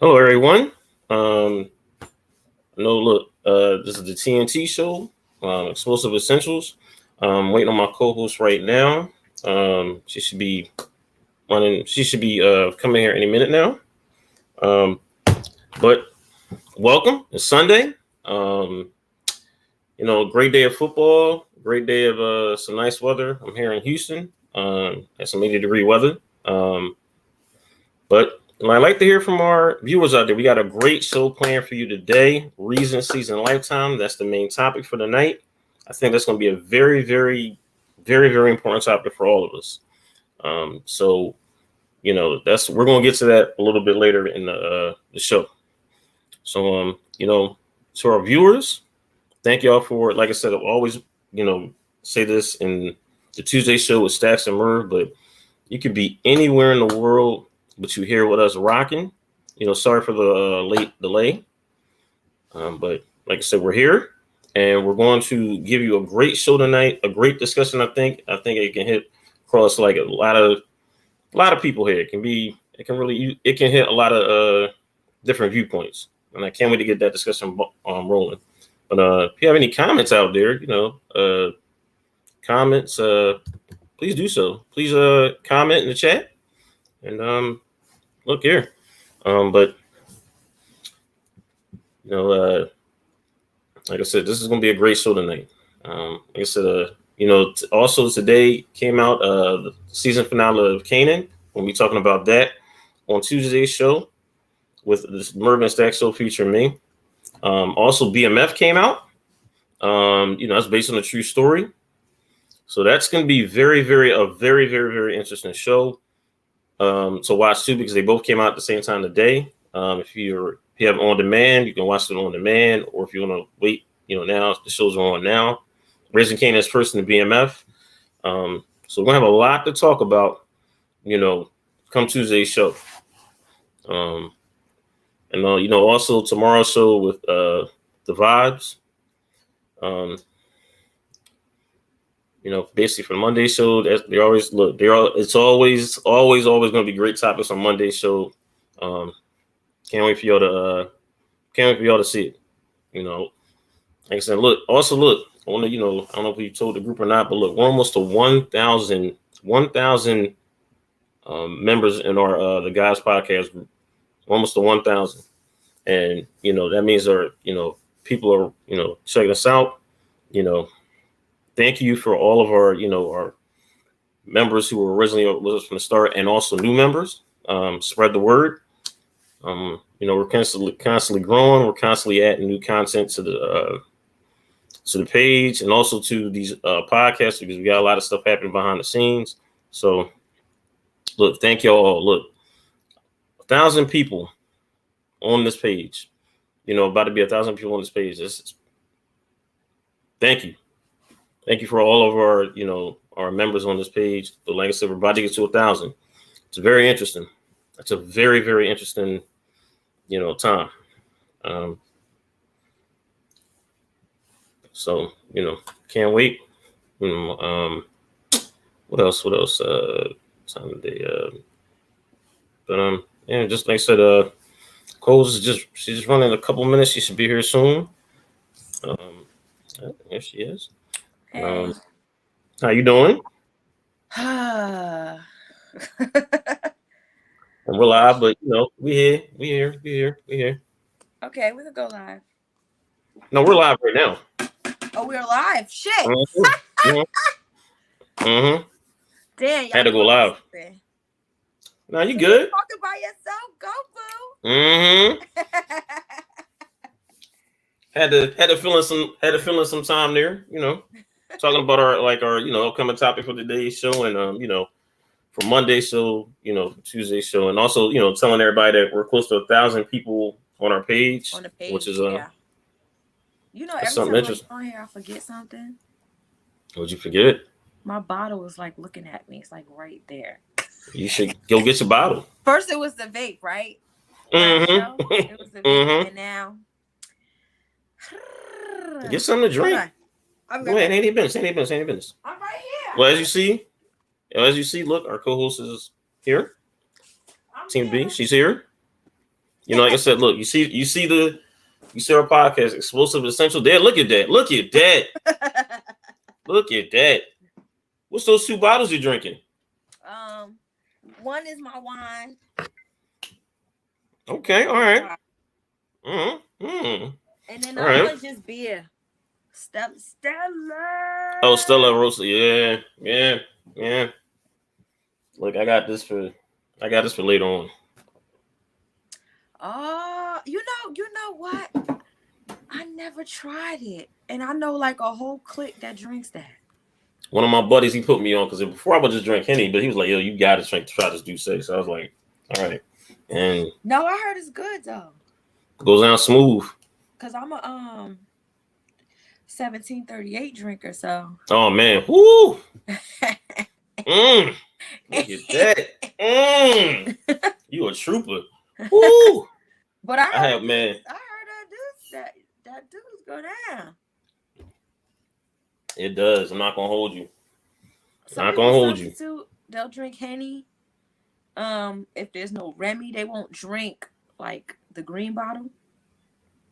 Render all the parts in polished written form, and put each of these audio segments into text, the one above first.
Hello, everyone. Look, this is the TNT show, Explosive Essentials. Waiting on my co-host right now. She should be running. She should be coming here any minute now. Um, but welcome. It's Sunday. Um, great day of football. Great day of some nice weather. I'm here in Houston. At some 80-degree weather. But I'd like to hear from our viewers out there. We got a great show planned for you today. Reason, season, lifetime. That's the main topic for the night. I think that's going to be a very, very, very, very important topic for all of us. So that's we're going to get to that a little bit later in the show. So to our viewers, thank y'all for, like I said, I'll always say this in the Tuesday show with Stacks and Merv, but you could be anywhere in the world, but you here with us rocking. Sorry for the late delay. But like I said, we're here and we're going to give you a great show tonight, a great discussion. I think it can hit across like a lot of people here. It can hit a lot of different viewpoints. And I can't wait to get that discussion rolling. But if you have any comments out there, comments, please do so. Please comment in the chat. And look here. But like I said, this is going to be a great show tonight. Like I said, also today came out the season finale of Kanan. We'll be talking about that on Tuesday's show with this Mervin Stack show featuring me. Also, BMF came out. That's based on a true story. So that's going to be very, very interesting show to watch too, because they both came out at the same time today. If you have on demand, you can watch it on demand, or if you want to wait, now the shows are on now. Raising Cain is first in the BMF. So we're gonna have a lot to talk about, come Tuesday's show. And also tomorrow's show with the vibes. Basically for the Monday show, it's always going to be great topics on Monday show. Can't wait for y'all to see it. Like I said, look, I want to, I don't know if we told the group or not, but look, we're almost to 1,000 members in our the Guys podcast group. We're almost to 1,000, and that means our people are checking us out. Thank you for all of our our members who were originally with us from the start, and also new members. Spread the word. We're constantly growing. We're constantly adding new content to the page and also to these podcasts, because we got a lot of stuff happening behind the scenes. So, look, thank y'all all. Look, 1,000 people on this page. About to be 1,000 people on this page. Thank you. Thank you for all of our members on this page. But like I said, we're about to get to 1,000. It's very interesting. It's a very, very interesting, time. So, can't wait. What else? Time of day. But just like I said, Cole's she's just running a couple minutes. She should be here soon. There she is. Hey. How you doing? And we're live, but we here. Okay, we can go live. No, we're live right now. Oh, we're live. Shit. Mm-hmm. Damn, had to go live. No, you good? Talking by yourself, go boo. Mm-hmm. had to fill in some time there. Talking about our upcoming topic for today's show, and for Monday's show, Tuesday's show, and also telling everybody that we're close to 1,000 people on our page. On the page, which is every time I'm on here, I forget something. What'd you forget? My bottle is like looking at me. It's like right there. You should go get your bottle. First, it was the vape, right? Mm-hmm. It was the vape, and now get something to drink. Go ahead, ain't any business. I'm right here. Well, as you see, look, our co-host is here. Team B, she's here. You know, like I said, look, you see our podcast, Explosive Essential. There, look at that. Look at that. Look at that. What's those 2 bottles you're drinking? One is my wine. Okay, all right. Mm-hmm. And then the other one's just beer. Stella. Oh, Stella Rosa. Yeah. Look, I got this for later on. Oh, you know what? I never tried it, and I know like a whole clique that drinks that. One of my buddies, he put me on because before I would just drink Henny, but he was like, "Yo, you got to try this Douce." So I was like, "All right." And no, I heard it's good though. Goes down smooth. Cause I'm a 1738 drinker, so. Oh man, whoo! Look at that. You a trooper. Woo! But I heard that dudes go down. It does. I'm not gonna hold you. They'll drink Henny. If there's no Remy, they won't drink like the green bottle.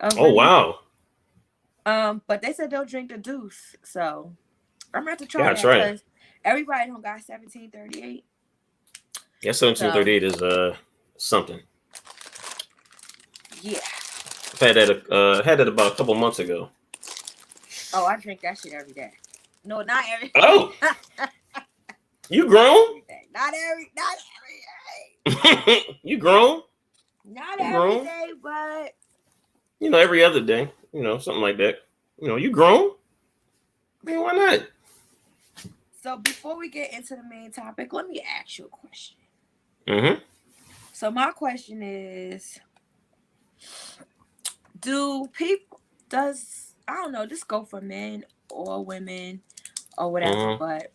Oh wow. But they said they'll drink the Deuce, so I'm gonna have to try that because everybody don't got 1738. Yeah, 1738 is something. Yeah. I've had that about a couple months ago. Oh, I drink that shit every day. No, not every day. Oh. You grown? Not every day. You grown? Not every day, but you know, every other day. You know, something like that. You know, you grown? I mean, why not? So before we get into the main topic, let me ask you a question. Mm-hmm. So my question is, I don't know, just go for men or women or whatever, but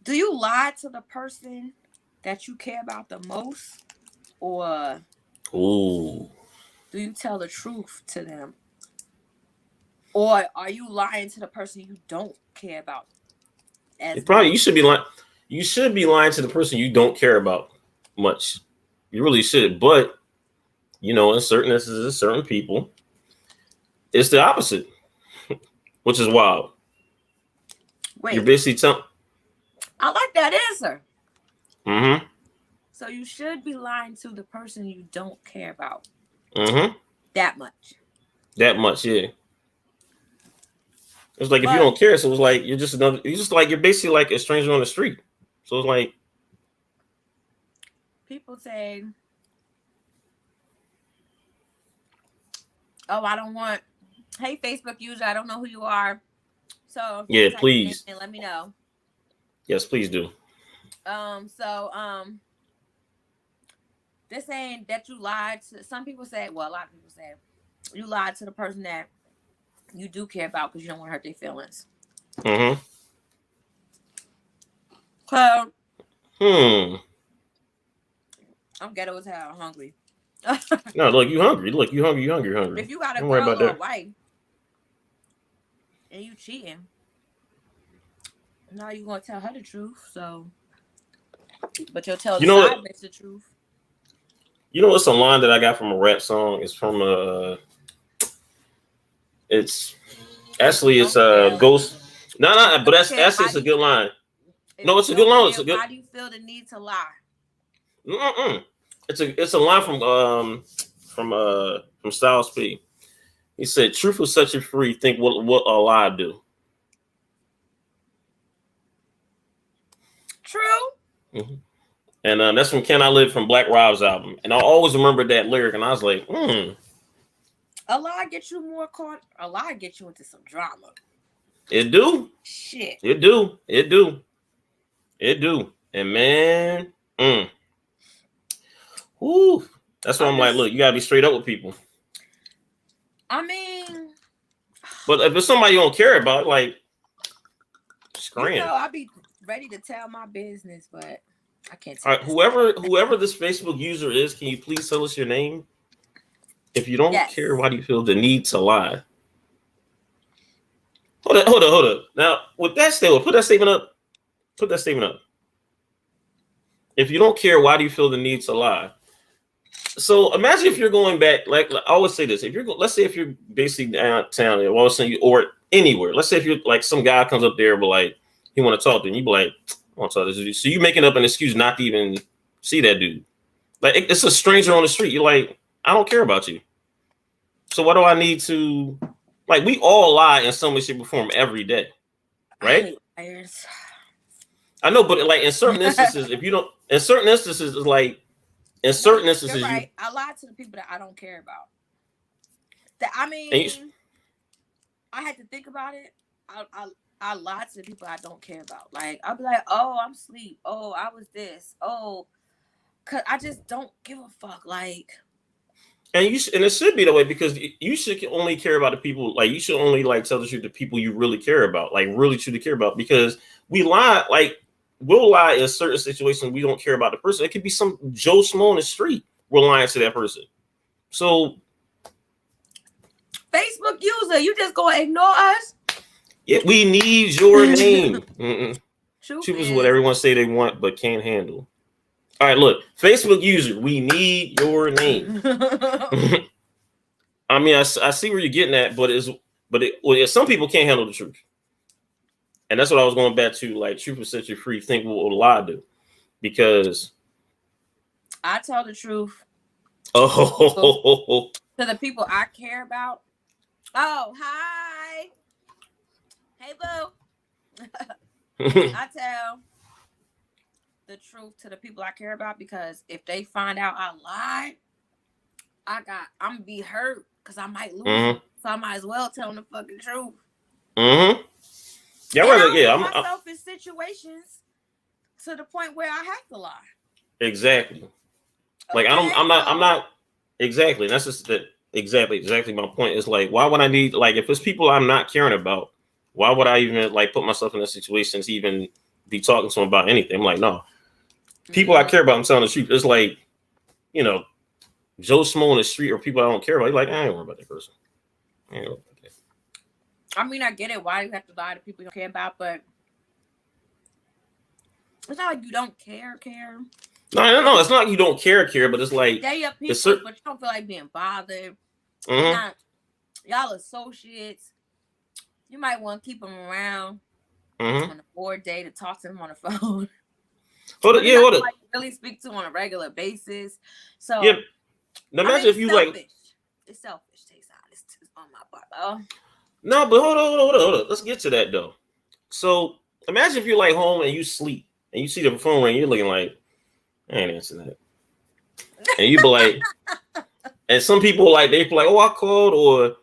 do you lie to the person that you care about the most, or do you tell the truth to them? Or are you lying to the person you don't care about? You should be lying. You should be lying to the person you don't care about much. You really should. But you know, in certain instances, certain people, it's the opposite, which is wild. Wait, you're basically telling. I like that answer. Mm-hmm. So you should be lying to the person you don't care about. Mm-hmm. That much. That much, yeah. It's like if you don't care, so it's like you're basically like a stranger on the street. So it's like people say, "Oh, I don't want." Hey, Facebook user, I don't know who you are. So yeah, please let me know. Yes, please do. They're saying that you lied to. Some people say, well, a lot of people say you lied to the person that you do care about because you don't want to hurt their feelings. Mm-hmm. So, I'm ghetto as hell. I'm hungry. No, look, you hungry. Look, you hungry. If you got a girl or a wife and you cheating, now you gonna tell her the truth. So, but you'll tell the side bitch the truth. You know what's a line that I got from a rap song? It's from it's Ghost. No, but that's it's a good line. No, it's a good line. It's a good. How do you feel the need to lie? It's a line from Styles P. He said, "Truth will set you free. Think what a lie do." True. Mm-hmm. And that's from "Can I Live" from Black Rob's album. And I always remember that lyric, and I was like, A lie gets you more caught. A lie gets you into some drama. It do. Shit. It do. And man, whoo. That's why I'm like, look, you gotta be straight up with people. I mean, but if it's somebody you don't care about, like, scram. You know, I'll be ready to tell my business, but I can't. All right, whoever this Facebook user is, can you please tell us your name? If you don't care, why do you feel the need to lie? Hold up. Now, with that statement, put that statement up. If you don't care, why do you feel the need to lie? So imagine if you're going back, like I always say this, if you're let's say if you're basically downtown or all of a sudden you or anywhere, let's say if you're like some guy comes up there but like he want to talk to you, you be like, I want to talk to this dude. So you making up an excuse not to even see that dude. Like it's a stranger on the street. You're like, I don't care about you. So what do I need to like we all lie in some way, shape, or form every day. Right? I know, but like in certain instances, if you don't in certain instances it's like in certain instances, you're right. I lie to the people that I don't care about. That I mean, I had to think about it. I lie to the people I don't care about. Like I'll be like, oh, I'm asleep. Oh, I was this. Oh, cause I just don't give a fuck. Like, and it should be that way because you should only care about the people. Like you should only like tell the truth to people you really care about. Like really truly care about because we lie like. We'll lie in certain situations we don't care about the person. It could be some Joe Schmo on the street. We're lying to that person. So Facebook user, you just gonna ignore us? Yeah, we need your name. Truth is what everyone say they want but can't handle. All right, look, Facebook user, we need your name. I mean, I see where you're getting at, but some people can't handle the truth. And that's what I was going back to, like, truth will set you free. Think what will a lie do? Because I tell the truth. Oh, to the people I care about. Oh, hi. Hey, boo. I tell the truth to the people I care about because if they find out I lied, I'm gonna be hurt because I might lose. So I might as well tell them the fucking truth. Yeah, I'm myself in situations to the point where I have to lie. Exactly. Like I'm not exactly. That's just that exactly my point. Is like, why would I need like if it's people I'm not caring about, why would I even like put myself in a situation to even be talking to them about anything? I'm like, no. People I care about, I'm telling the truth. It's like, you know, Joe Schmo on the street or people I don't care about. Like, I ain't worried about that person. I mean, I get it. Why you have to lie to people you don't care about, but it's not like you don't care. No. It's not like you don't care, but it's like they are people, but you don't feel like being bothered. Y'all associates. You might want to keep them around on a board day to talk to them on the phone. Hold on. Like really speak to on a regular basis. So yeah. Now imagine if you selfish. like. It's selfish. Takes honest on my part, though. No, but hold on. Let's get to that though. So imagine if you're like home and you sleep and you see the phone ring, you're looking like, I ain't answering that. And you be like, and some people like they be like, oh, I called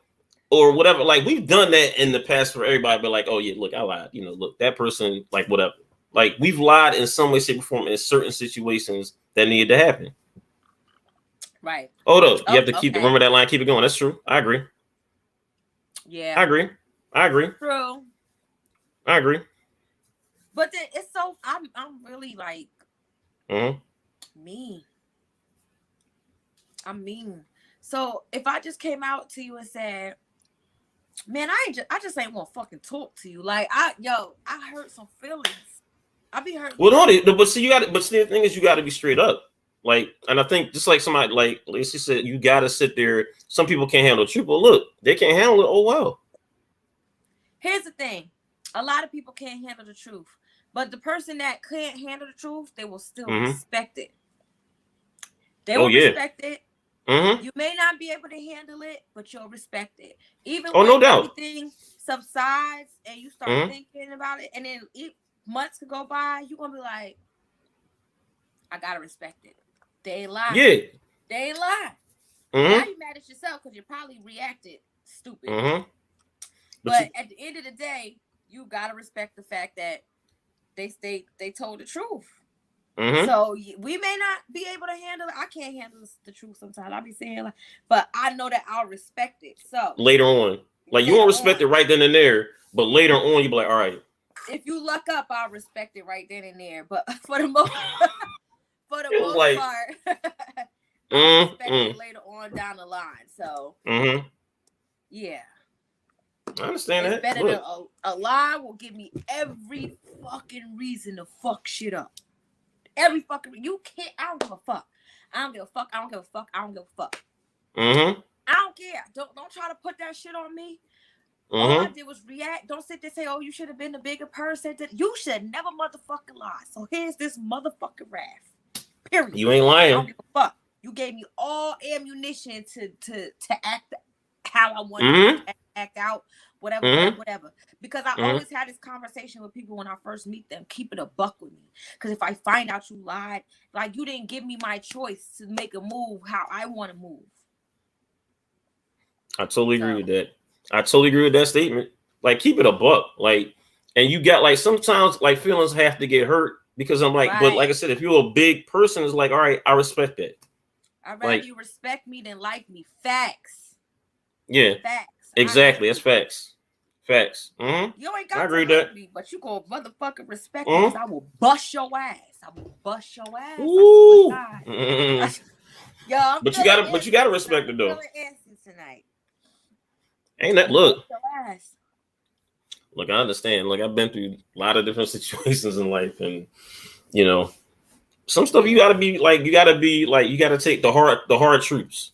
or whatever. Like we've done that in the past for everybody, but like, oh yeah, look, I lied. You know, look, that person, like whatever. Like we've lied in some way, shape, or form in certain situations that needed to happen. Right. Hold up. You have to remember that line, keep it going. That's true. I agree. Yeah. I agree. True. I agree. But then it's so I'm really like mean. I'm mean. So if I just came out to you and said, man, I just ain't want to fucking talk to you. Like I hurt some feelings. I be hurt. Well, no, but see, the thing is, you got to be straight up. Like, and I think just like somebody like Lacey said, you got to sit there. Some people can't handle the truth, but look, they can't handle it. Oh well. Here's the thing: a lot of people can't handle the truth, but the person that can't handle the truth, they will still respect it. They will respect it. You may not be able to handle it, but you'll respect it. Even when no doubt. Everything subsides and you start thinking about it, and then months could go by, you're gonna be like, I gotta respect it. They lie. Yeah. They lie. Now you mad at yourself because you probably reacted stupid. But at the end of the day, you gotta respect the fact that they told the truth. So we may not be able to handle it. I can't handle the truth sometimes. I'll be saying like, but I know that I'll respect it. So later on, like you won't respect it right then and there, but later on you'll be like, all right. If you luck up, I'll respect it right then and there. But for the most part, I respect it later on down the line. So yeah. I understand it's that. Better than a lie will give me every fucking reason to fuck shit up. Every fucking you can't. I don't give a fuck. I don't give a fuck. I don't give a fuck. I don't give a fuck. Mm-hmm. I don't care. Don't try to put that shit on me. Mm-hmm. All I did was react. Don't sit there and say, oh, you should have been the bigger person. You should never motherfucking lie. So here's this motherfucking wrath. Period. You ain't lying. I don't give a fuck. You gave me all ammunition to act how I wanted to act out. Whatever. Because I always had this conversation with people when I first meet them. Keep it a buck with me. Because if I find out you lied, like you didn't give me my choice to make a move how I want to move. I totally agree with that. I totally agree with that statement. Like, keep it a buck. Like, and you got like sometimes like feelings have to get hurt because I'm like, but like I said, if you're a big person, it's like, all right, I respect that. I'd rather you respect me than like me. Facts. Yeah. Facts. Exactly. That's facts. Facts. Mm-hmm. You ain't got to like me, but you gonna motherfucking respect me because I will bust your ass. I will bust your ass. Ooh. Yo, but you gotta respect it though. Tonight. Ain't that look? Look, I understand. Like, I've been through a lot of different situations in life, and you know, some stuff you gotta take the hard truths.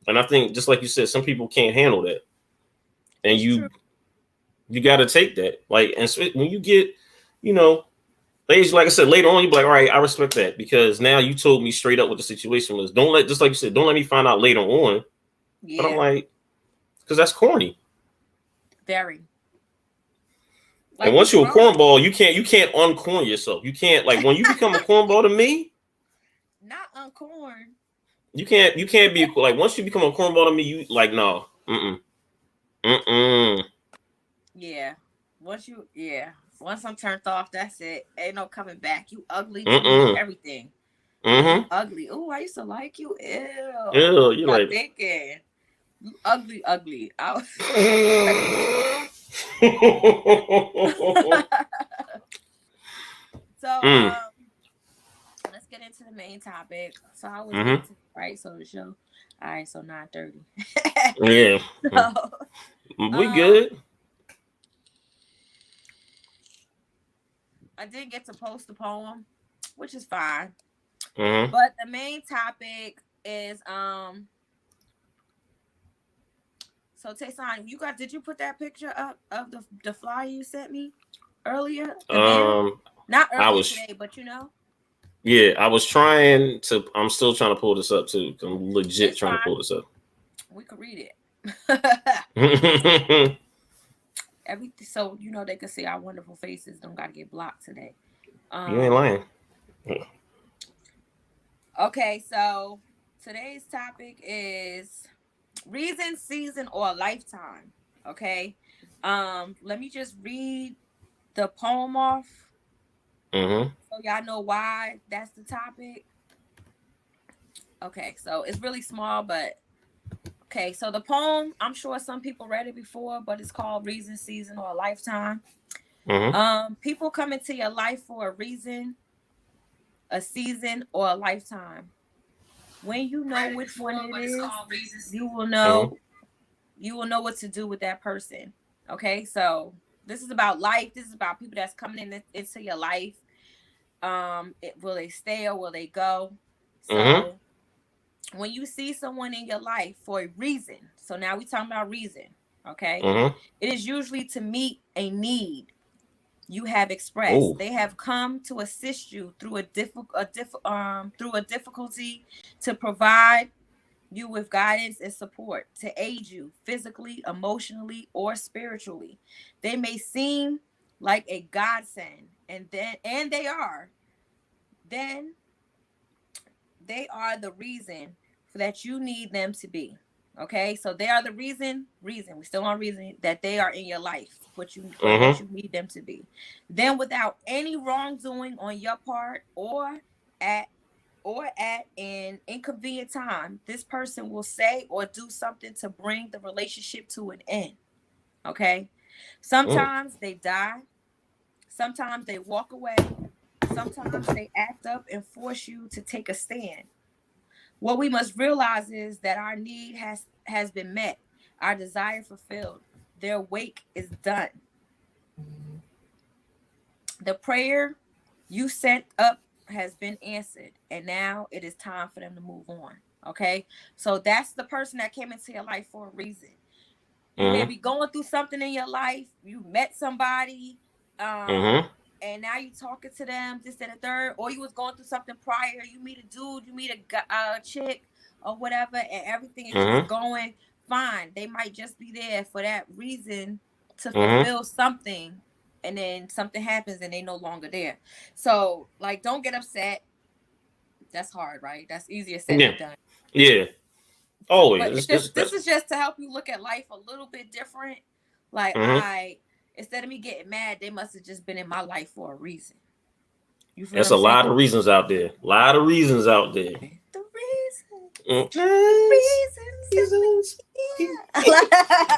And I think, just like you said, some people can't handle that, and you gotta take that. Like, and so when you get, you know, like I said, later on, you be like, all right, I respect that because now you told me straight up what the situation was. Just like you said, don't let me find out later on. Yeah. But I'm like, because that's corny. Very. Like, and once you're a cornball, you can't uncorn yourself. You can't, like, when you become a cornball to me. Not uncorn. You can't be like, once you become a cornball to me, you like, no. Yeah. Once I'm turned off, that's it. Ain't no coming back. You ugly to everything. You ugly. Oh, I used to like you. Ew. You're like thinking. You ugly. So let's get into the main topic. So I was right. So the show. All right. So 9:30. Yeah. So, we good. I did get to post the poem, which is fine. But the main topic is So Taison, did you put that picture up of the flyer you sent me earlier? Not earlier today, but you know. Yeah, I was trying to. I'm still trying to pull this up too. I'm legit trying to pull this up. We could read it. Everything, so you know they can see our wonderful faces. Don't gotta get blocked today. You ain't lying. Okay, so today's topic is reason, season, or lifetime. Okay. Let me just read the poem off. So y'all know why that's the topic. Okay, so it's really small, but okay, so the poem, I'm sure some people read it before, but it's called Reason, Season, or Lifetime. People come into your life for a reason, a season, or a lifetime. When you know which one it is, you will know what to do with that person. Okay, so this is about life. This is about people that's coming into your life. Will they stay or will they go? So when you see someone in your life for a reason, so now we're talking about reason, okay? It is usually to meet a need you have expressed. They have come to assist you through a difficulty, to provide you with guidance and support, to aid you physically, emotionally, or spiritually. They may seem like a godsend, and they are. Then they are the reason that you need them to be. Okay, so they are the reason. We still on reason that they are in your life, what you need them to be. Then, without any wrongdoing on your part or at an inconvenient time, this person will say or do something to bring the relationship to an end. Okay, sometimes they die, sometimes they walk away, sometimes they act up and force you to take a stand. What we must realize is that our need has been met, our desire fulfilled. Their wake is done. The prayer you sent up has been answered, and now it is time for them to move on. Okay, so that's the person that came into your life for a reason. You may be going through something in your life. You met somebody, and now you talking to them, this and the third, or you was going through something prior. You meet a dude, you meet a chick, or whatever, and everything is just going fine. They might just be there for that reason to fulfill something, and then something happens and they no longer there. So, like, don't get upset. That's hard, right? That's easier said than done. Yeah. Always. But this is just to help you look at life a little bit different. Like, instead of me getting mad, they must have just been in my life for a reason. There's a lot of reasons out there. A lot of reasons out there. The reasons.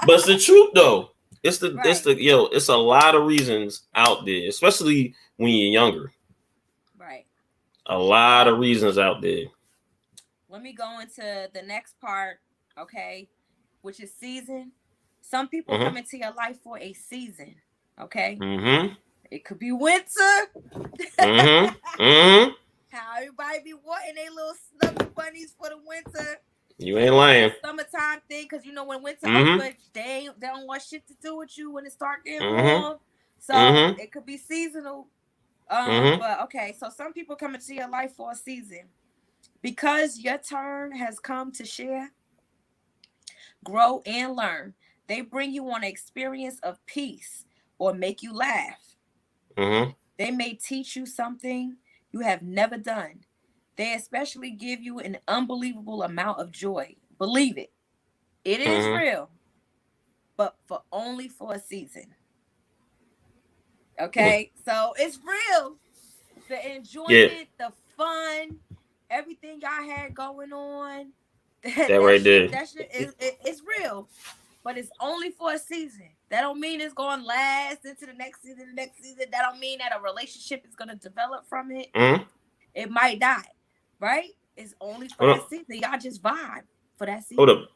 But it's the truth though. It's a lot of reasons out there, especially when you're younger. Right. A lot of reasons out there. Let me go into the next part, okay, which is season. Some people come into your life for a season, okay? It could be winter. How everybody be wanting their little snuggly bunnies for the winter. You ain't lying. Summertime thing, because you know when winter over, they don't want shit to do with you when it start getting warm. So it could be seasonal. But okay, so some people come into your life for a season. Because your turn has come to share, grow, and learn, they bring you on an experience of peace or make you laugh. They may teach you something you have never done. They especially give you an unbelievable amount of joy. Believe it. It is real, but only for a season. Okay? So it's real. The enjoyment, the fun, everything y'all had going on, that right there. That shit it's real, but it's only for a season. That don't mean it's going to last into the next season. That don't mean that a relationship is going to develop from it. It might die, right? It's only for that season. Y'all just vibe for that season. Hold up.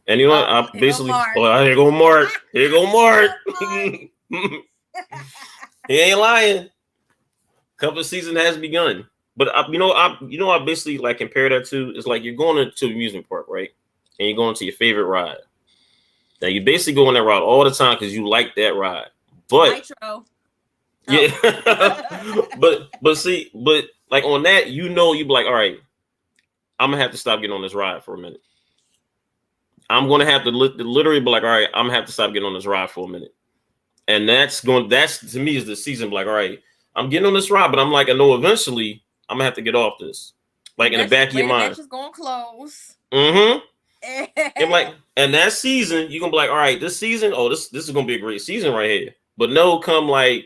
And you know what? I basically, here go Mark. Here go Mark. He ain't lying. Couple of season has begun. But I basically like compare that to, it's like you're going to amusement park, right? And you're going to your favorite ride. Now you basically go on that ride all the time because you like that ride. But Nitro. Yeah. but like on that, you be like, all right, I'm gonna have to stop getting on this ride for a minute. I'm gonna have to literally be like, all right, I'm gonna have to stop getting on this ride for a minute. And that's to me is the season. Like, all right, I'm getting on this ride, but I'm like, I know eventually I'm gonna have to get off this. Like in the back of your mind. Just gonna close. And like, and that season, you're gonna be like, all right, this season, this is gonna be a great season right here. But no, come like,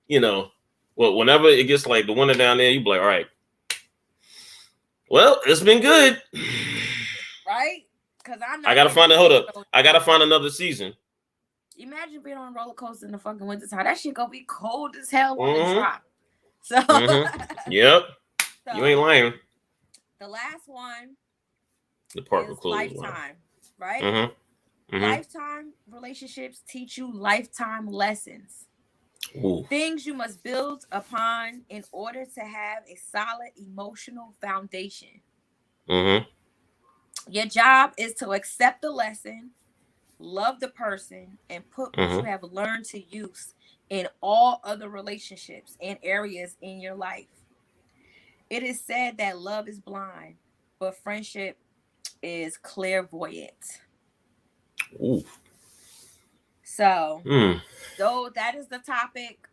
whenever it gets like the winter down there, you be like, all right, well, it's been good. Right? Because I gotta find I gotta find another season. Imagine being on a roller coaster in the fucking winter time. That shit gonna be cold as hell on the drop. So yep. So, you ain't lying. The last one the park is lifetime, right? Lifetime relationships teach you lifetime lessons. Ooh. Things you must build upon in order to have a solid emotional foundation. Your job is to accept the lesson, love the person, and put what you have learned to use in all other relationships and areas in your life. It is said that love is blind, but friendship is clairvoyant. Ooh. So that is the topic.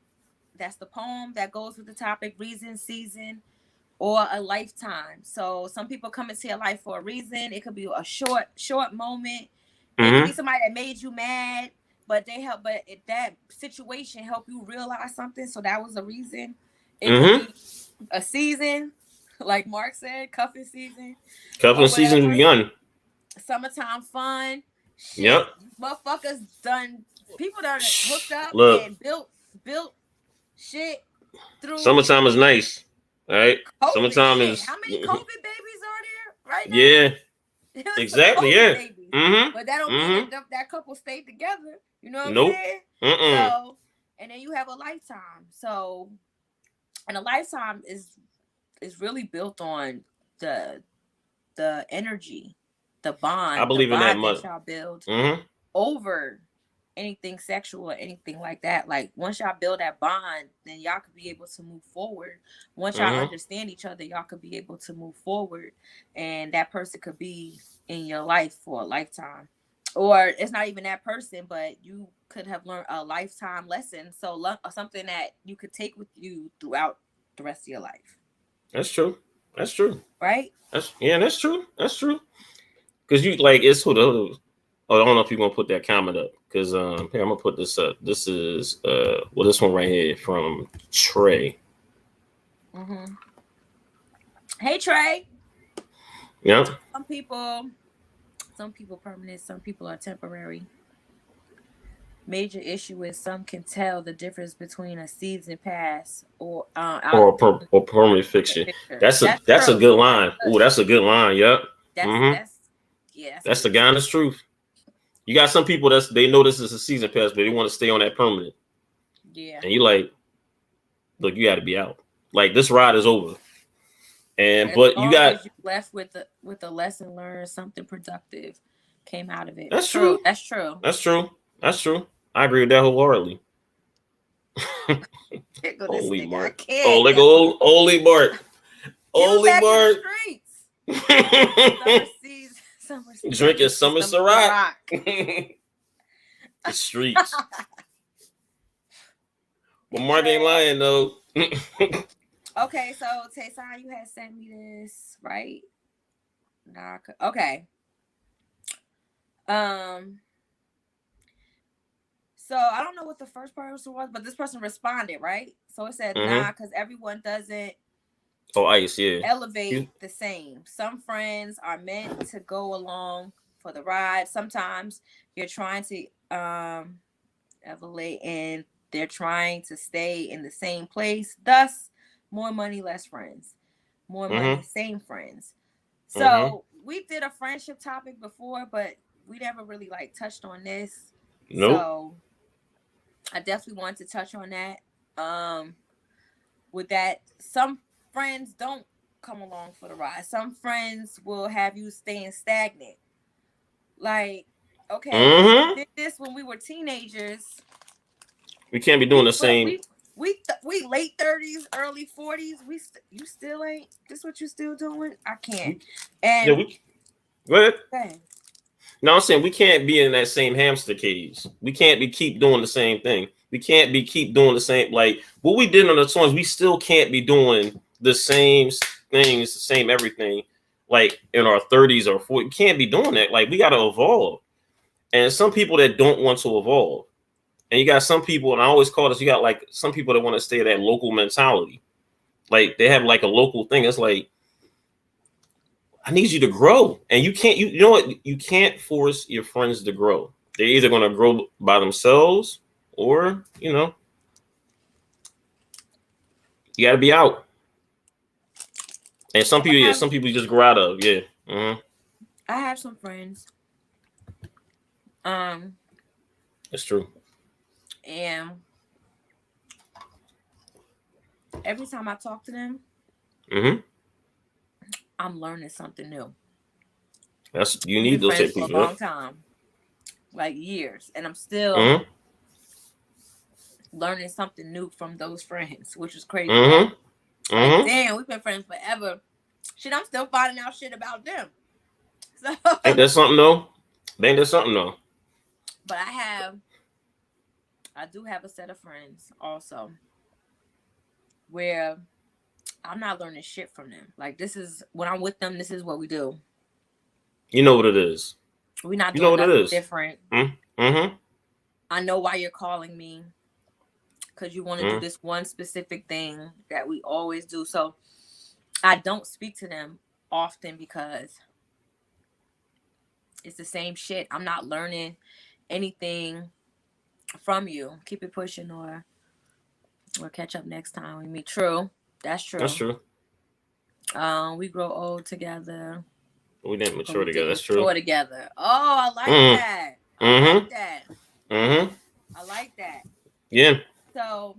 That's the poem that goes with the topic: reason, season, or a lifetime. So some people come into your life for a reason. It could be a short moment. It could be somebody that made you mad, but that situation helped you realize something. So that was a reason. It could be a season, like Mark said, cuffing season. Cuffing season begun. Summertime fun. Shit, yep. Motherfuckers people done hooked up and built shit through. Summertime is nice. All right. COVID summertime shit. is. How many COVID babies are there right now? Yeah. Exactly. Yeah. But that don't mean that couple stayed together. You know what I'm saying? So, and then you have a lifetime. So, and a lifetime is is really built on the energy, the I bond, believe in that much. that y'all build Mm-hmm. over anything sexual or anything like that. Like once y'all build that bond, then y'all could be able to move forward. Once y'all understand each other, y'all could be able to move forward, and that person could be in your life for a lifetime. Or it's not even that person, but you could have learned a lifetime lesson. So something that you could take with you throughout the rest of your life. That's true. That's true. Right? That's true. That's true. Because you like it's who the. Oh, I don't know if you're gonna put that comment up because here I'm gonna put this up. This is well, this one right here from Trey. Mm-hmm. Hey Trey. Yeah. Some people permanent, some people are temporary. Major issue is some can tell the difference between a season pass or out Or permanent fixture. picture. That's a That's that's a true. good line. Oh, that's a good line. Yep. That's Mm-hmm. that's yeah, that's That's the real. honest truth. You got some people they know this is a season pass, but they want to stay on that permanent. Yeah. And you like, look, you got to be out. Like this ride is over. And As but you long got as you left with a lesson learned, something productive came out of it. that's true. That's true. That's true. That's true. I agree with that wholeheartedly. Holy I Mark. Oh, can't. like Holy Mark. Give it Holy back Mark. to the streets. Summer season. Drinking summer Ciroc. The streets. But Mark ain't lying though. Okay, so Taison, you had sent me this, right? Nah. Okay. So I don't know what the first person was, but this person responded, right? So it said, nah, because everyone doesn't Ice, yeah. elevate the same. Some friends are meant to go along for the ride. Sometimes you're trying to elevate and they're trying to stay in the same place. Thus, more money, less friends. More money, same friends. So we did a friendship topic before, but we never really like touched on this. Nope. So I definitely want to touch on that. With that, some friends don't come along for the ride. Some friends will have you staying stagnant. Like, okay, we did this when we were teenagers. We can't be doing the same. We late 30s, early 40s. You still ain't. This what you still doing? I can't. And go ahead. No, I'm saying we can't be in that same hamster cage. We can't keep doing the same thing. We can't keep doing the same. Like what we did on the songs, we still can't be doing the same things, the same everything. Like in our 30s or 40s, we can't be doing that. Like we got to evolve. And some people that don't want to evolve. And you got some people, and I always call this, you got like some people that want to stay at that local mentality. Like they have like a local thing. It's like, I need you to grow. And you can't, you know what? You can't force your friends to grow. They're either going to grow by themselves or, you know, you got to be out. And some people, some people just grow out of, yeah. I have some friends. That's true. And every time I talk to them, I'm learning something new. You need those friends for a long time, like years, and I'm still learning something new from those friends, which is crazy. Right? Like, damn, we've been friends forever. Shit, I'm still finding out shit about them. So ain't that something though? Ain't that something though? But I do have a set of friends also where I'm not learning shit from them. Like this is when I'm with them, this is what we do. You know what it is. We're not doing nothing different. I know why you're calling me. Because you want to do this one specific thing that we always do. So I don't speak to them often because it's the same shit. I'm not learning anything from you. Keep it pushing or catch up next time we meet. True. That's true. That's true. We grow old together. We didn't mature together. That's true. Mature together. Oh, I like that. I like that. I like that. Yeah. So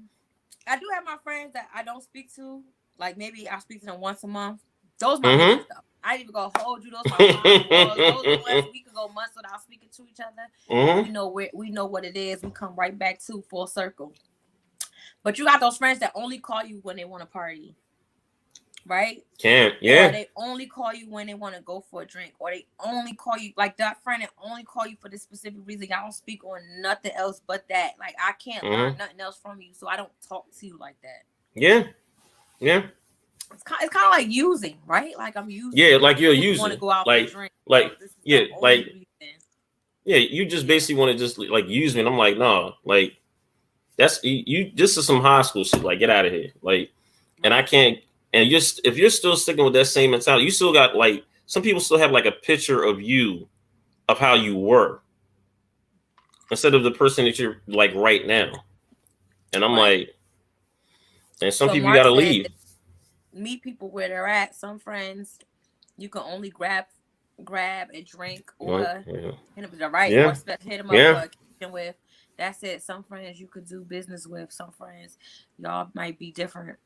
I do have my friends that I don't speak to like maybe I speak to them once a month. Those my niggas though. I ain't even gonna hold you. Those my firewalls. Those the ones we could go months without speaking to each other. And we know what it is. We come right back to full circle. But you got those friends that only call you when they want to party. Right? Or they only call you when they want to go for a drink, or they only call you like that friend that only call you for this specific reason. I don't speak on nothing else but that. Like I can't learn nothing else from you, so I don't talk to you like that. Yeah. It's kind of like using, right? Like I'm using. Yeah, like you're using. Want to go out like, for a drink? You just basically want to just like use me. And I'm like, no, like that's you. This is some high school shit. Like, get out of here. Like, and I can't. And if you're still sticking with that same mentality, you still got like some people still have like a picture of you, of how you were, instead of the person that you're like right now. And I'm like, and some people you gotta leave. Meet people where they're at. Some friends you can only grab a drink or hit them with the right or hit them up with. That's it. Some friends you could do business with. Some friends y'all might be different.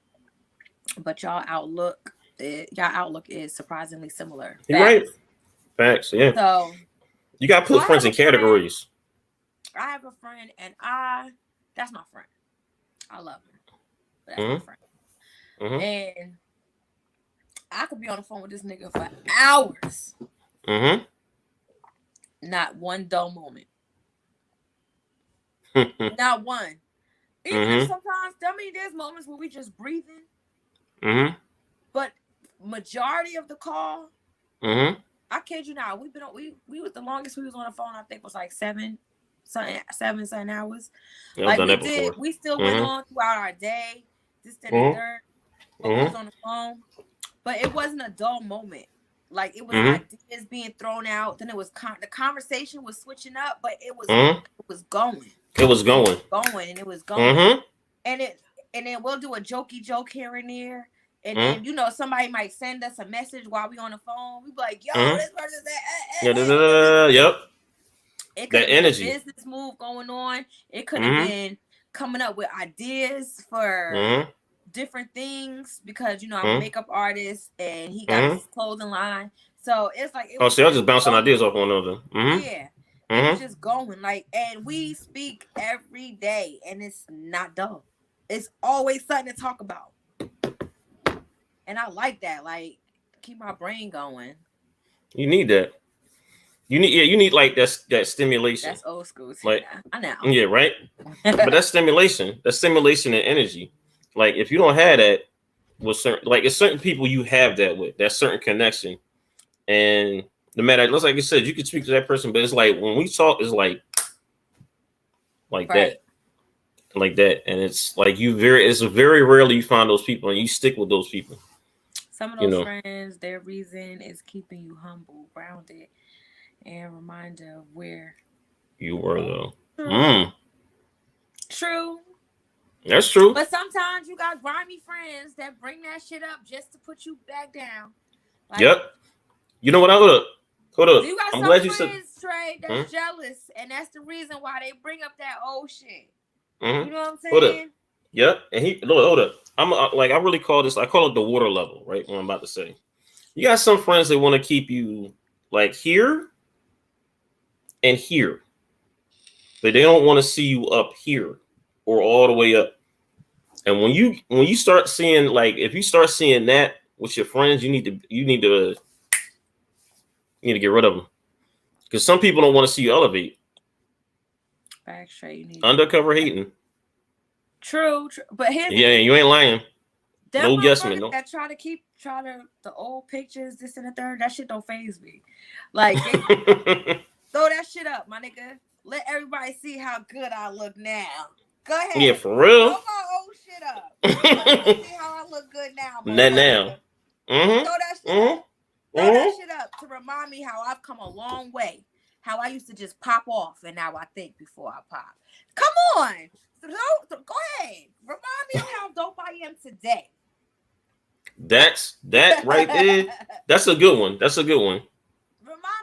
But y'all outlook is surprisingly similar. You're right. Facts, yeah. So you gotta put friends in categories. I have a friend, and that's my friend. I love him, but that's my friend. And I could be on the phone with this nigga for hours. Not one dull moment. Not one. Even if sometimes, there's moments where we just breathing. But majority of the call, I kid you not, we was the longest we was on the phone. I think was like 7 hours. Yeah, like we still went on throughout our day. This, that, and third. But we was on the phone. But it wasn't a dull moment. Like it was ideas being thrown out. Then it was the conversation was switching up, but it was going. It was going. And it was going. And then we'll do a jokey joke here and there. And then, somebody might send us a message while we on the phone. We be like, yo, this person's that. Yep. It could have been a business move going on. It could have been coming up with ideas for different things because, I'm a makeup artist and he got his clothing line. So it's like... so y'all just bouncing ideas off one another. Yeah. It was just going. And we speak every day and it's not dull. It's always something to talk about. And I like that. Like, keep my brain going. You need that. You need like that stimulation. That's old school. Like, I know. Yeah, right. But that's stimulation. That's stimulation and energy. Like, if you don't have that with it's certain people you have that with, that certain connection. And no matter, like I said, you can speak to that person, but it's like when we talk, it's like that. Like that. And it's like it's very rarely you find those people and you stick with those people. Some of those friends, their reason is keeping you humble, grounded, and reminder of where you were, though. True. That's true. But sometimes you got grimy friends that bring that shit up just to put you back down. Yep. You know what? Hold up. You got I'm some glad friends, you said... Trey, that's jealous, and that's the reason why they bring up that old shit. You know what I'm saying? Hold up. Yep. And hold up. I really call this. I call it the water level. Right. What I'm about to say. You got some friends that want to keep you like here and here, but they don't want to see you up here or all the way up. And when you start seeing, like, if you start seeing that with your friends, you need to get rid of them, because some people don't want to see you elevate. Backstraight. Undercover hating. True. But here's you ain't lying. No yes man. No. That try to the old pictures, this and the third. That shit don't faze me. Like throw that shit up, my nigga. Let everybody see how good I look now. Go ahead. Yeah, for real. Throw my old shit up. See how I look good now. Now. Throw that shit up. Throw that shit up to remind me how I've come a long way. How I used to just pop off, and now I think before I pop. Come on. Go ahead. Remind me of how dope I am today. That right there. That's a good one. Remind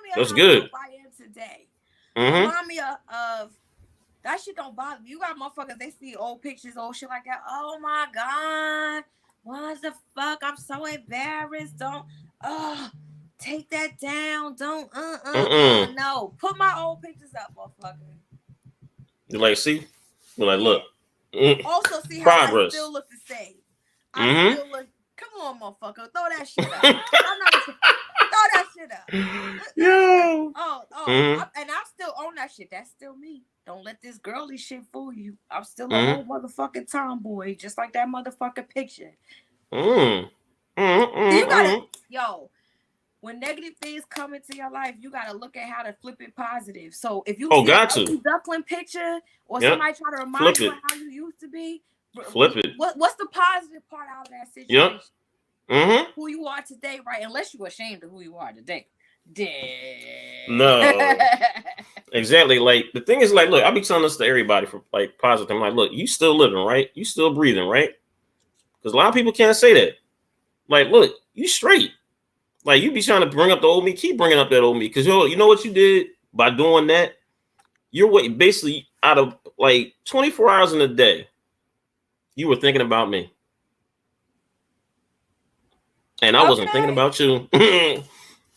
me of how dope I am today. Remind me of that shit don't bother me. You got motherfuckers, they see old pictures, old shit like that. Oh my God. What the fuck? I'm so embarrassed. Don't take that down. Don't no. Put my old pictures up, motherfucker. You're like, see? You're like, look. Also, see how I Progress. still look the same. I still look. Come on, motherfucker. Throw that shit up. Throw that shit up. Yo. And I still own that shit. That's still me. Don't let this girly shit fool you. I'm still a whole motherfucking tomboy, just like that motherfucking picture. You gotta, when negative things come into your life, you gotta look at how to flip it positive. So if you see a ugly duckling picture or somebody try to remind you of how you used to be, flip it. What's the positive part out of that situation? Who you are today, right? Unless you're ashamed of who you are today. No. Exactly. Like the thing is, like, look, I be telling this to everybody for like positive. I'm like, look, you still living, right? You still breathing, right? Because a lot of people can't say that. Like, look, you straight. Like you be trying to bring up the old me, keep bringing up that old me. Because you know what you did by doing that? You're basically out of like 24 hours in a day. You were thinking about me. And I wasn't thinking about you.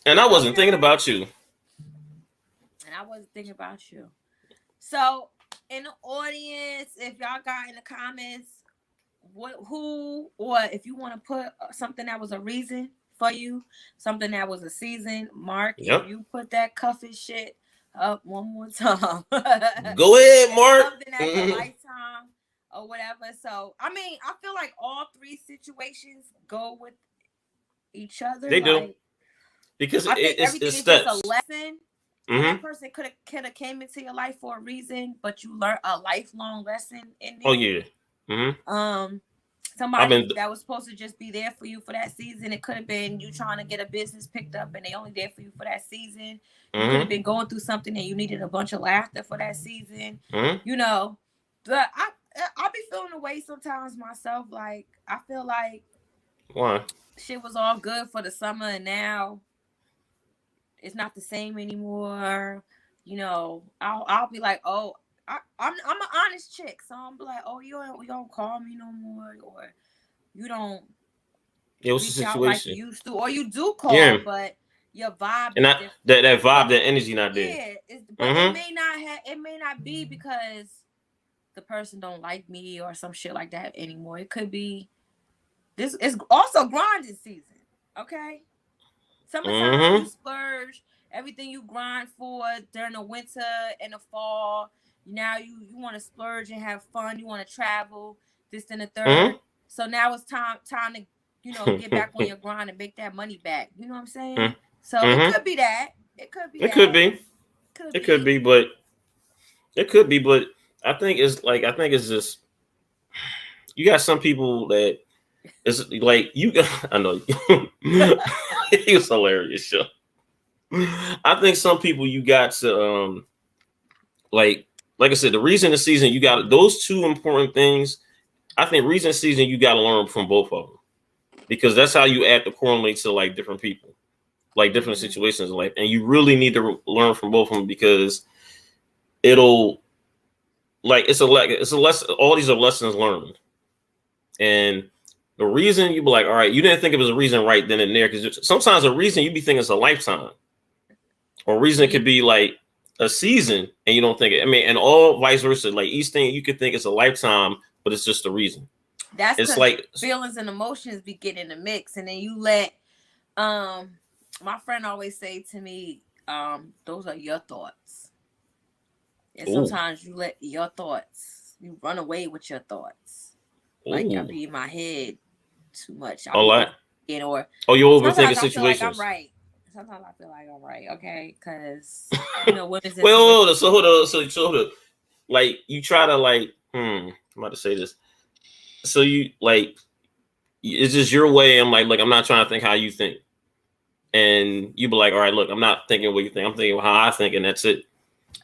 And I wasn't thinking about you. And I wasn't thinking about you. So, in the audience, if y'all got in the comments, who, or if you want to put something that was a reason for you, something that was a season, Mark, if you put that cuffing shit up one more time. Go ahead, Mark. Something that's a lifetime or whatever. So, I mean, I feel like all three situations go with each other. They do. Because I think everything is steps. just a lesson. That person could have came into your life for a reason, but you learned a lifelong lesson in there. Oh yeah. Somebody that was supposed to just be there for you for that season. It could have been you trying to get a business picked up, and they only there for you for that season. You could have been going through something and you needed a bunch of laughter for that season. You know, but I be feeling the way sometimes myself. Like I feel like shit was all good for the summer, and now it's not the same anymore. You know, I'll be like, oh, I'm an honest chick, so I'm like, oh, you don't call me no more, or you don't reach out like you used to, or you do call, but your vibe and that vibe, that energy not there. Yeah, but it may not be because the person don't like me or some shit like that anymore. It could be this is also grinding season, okay? Summertime, you splurge. Everything you grind for during the winter and the fall, now you want to splurge and have fun. You want to travel, this and the third. So now it's time to get back on your grind and make that money back. You know what I'm saying? So it could be that. It could be. It could be, but I think it's just you got some people that it's like you. I know he was hilarious, show. I think some people you got to like I said, the reason the season you got those two important things. I think reason season you got to learn from both of them because that's how you act to correlate to like different people, like different situations in life, and you really need to learn from both of them because it'll like it's a lesson. All these are lessons learned, and the reason you be like, all right, you didn't think it was a reason right then and there because sometimes a reason you be thinking it's a lifetime. Or reason could be like a season and you don't think it. I mean, and all vice versa. Like each thing you could think it's a lifetime, but it's just a reason. It's like feelings and emotions be getting in the mix, and then you let my friend always say to me, those are your thoughts. And sometimes you let your thoughts, you run away with your thoughts. Like I be in my head too much. A lot. You know, you overthinking situations. I feel like I'm right. Sometimes I feel like I'm right, okay? Because women's so hold on. Like you try to like, I'm about to say this. So you like, it's just your way. I'm like, I'm not trying to think how you think, and you be like, all right, look, I'm not thinking what you think. I'm thinking how I think, and that's it.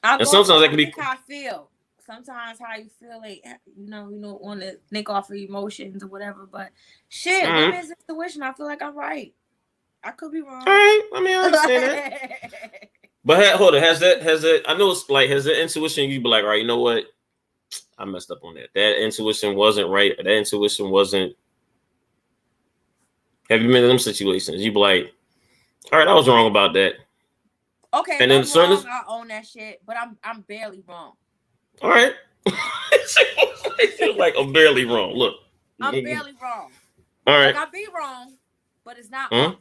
And sometimes that can be how I feel. Sometimes how you feel, like you don't want to think off of emotions or whatever. But shit, women's intuition. I feel like I'm right. I could be wrong. All right, I mean, I understand that. But hold on, has that? I know it's like has that intuition. You be like, all right, you know what? I messed up on that. That intuition wasn't right. That intuition wasn't Have you been in them situations? You be like, all right, I was wrong about that. Okay, and if then I'm wrong, I own that shit, but I'm barely wrong. All right. Like, I'm barely wrong. Look. I'm barely wrong. All right. Like, I be wrong, but it's not often.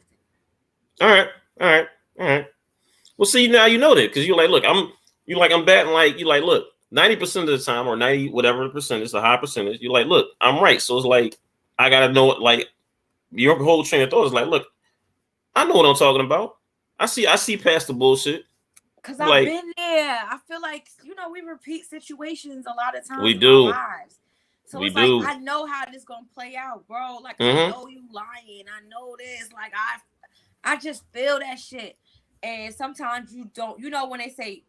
All right. Well, see, now you know that because you're like, look, I'm batting like, you like, look, 90% of the time or 90 whatever percentage, a high percentage, you're like, look, I'm right. So it's like, I got to know it. Like, your whole train of thought is like, look, I know what I'm talking about. I see past the bullshit. Because I've been there. I feel like, we repeat situations a lot of times in our lives. So it's like, I know how this going to play out, bro. Like, I know you lying. I know this. Like, I just feel that shit. And sometimes you don't, when they say,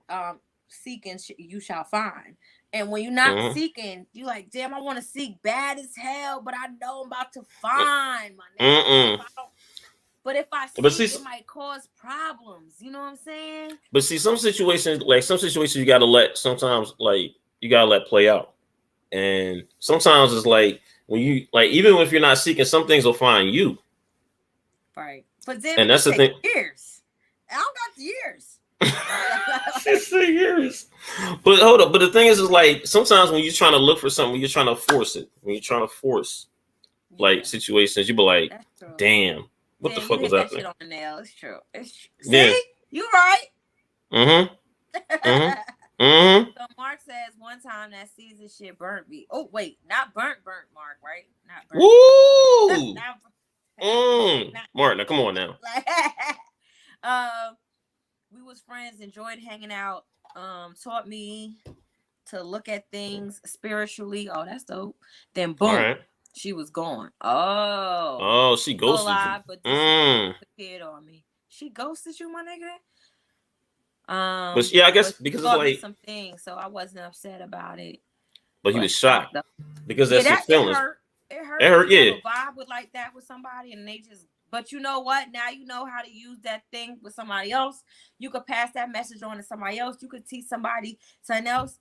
seeking, you shall find. And when you're not seeking, you like, damn, I want to seek bad as hell, but I know I'm about to find my nigga. But if I seek, it might cause problems. You know what I'm saying? But see, some situations you gotta let play out. And sometimes it's like when you like, even if you're not seeking, some things will find you. Right. But then and that's the thing. Years. I don't got years. It's years. But hold up. But the thing is like sometimes when you're trying to look for something, you're trying to force it. When you're trying to force like situations, you be like, damn. What the fuck was that? Shit on the nail. It's true. See, you right. So Mark says one time that season shit burnt me. Oh wait, not burnt, Mark, right? Not burnt. Woo! Mark, now come on now. We was friends, enjoyed hanging out. Taught me to look at things spiritually. Oh, that's dope. Then boom. She was gone. Oh, she ghosted alive, you. But disappeared on me. She ghosted you, my nigga. But yeah, I guess because it's like some things, so I wasn't upset about it. But he was shocked because that's his feelings. It hurt. Yeah, vibe with like that with somebody, and they just. But you know what? Now you know how to use that thing with somebody else. You could pass that message on to somebody else. You could teach somebody something else.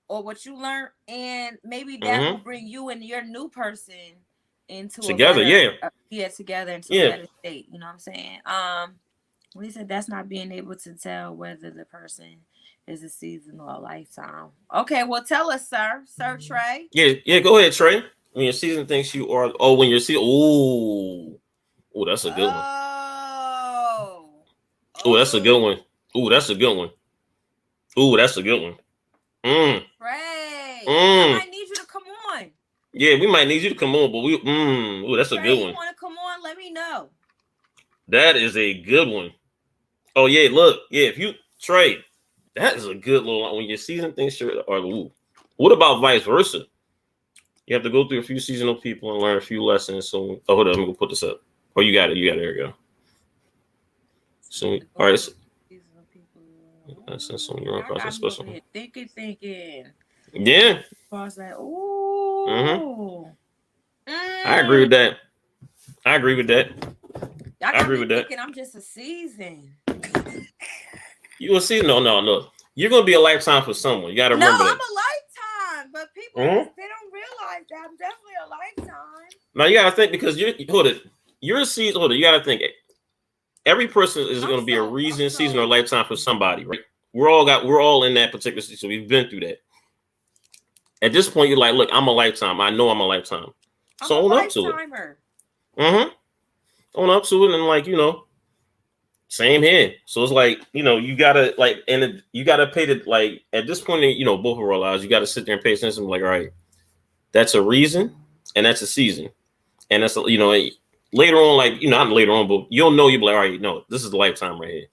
Or what you learned, and maybe that will bring you and your new person into together, together into a better state. You know what I'm saying? When he said that's not being able to tell whether the person is a season or a lifetime. Okay, well tell us, Sir Trey. Yeah, go ahead, Trey. When your season thinks you are, when you're oh, that's a good one. Oh, that's a good one. Oh, that's a good one. Oh, that's a good one. Trey, I might need you to come on. Yeah, we might need you to come on, but that's Trey, a good one. You want to come on? Let me know. That is a good one. Oh yeah, look, if you Trey, that is a good little when your season things are. What about vice versa? You have to go through a few seasonal people and learn a few lessons. So, hold on, I'm gonna put this up. Oh, you got it. There you go. So, all right. That's some your own process special. Thinking. Yeah. I was like, ooh. I agree with that. I agree with that. I'm just a season. You a season? No. You're gonna be a lifetime for someone. You gotta remember that. I'm a lifetime, but people they don't realize that I'm definitely a lifetime. Now you gotta think because you're a season. You gotta think. Every person is going to be a reason, season, or lifetime for somebody, right? We're all in that particular season. We've been through that. At this point, you're like, look, I'm a lifetime. I know I'm a lifetime. So own up to it. Own up to it, and like same here. So it's like you gotta you gotta pay the like at this point, both of our lives, you gotta sit there and pay attention. Like, all right, that's a reason, and that's a season, and that's later on, like, not later on, but you'll be like, all right, no, this is the lifetime right here.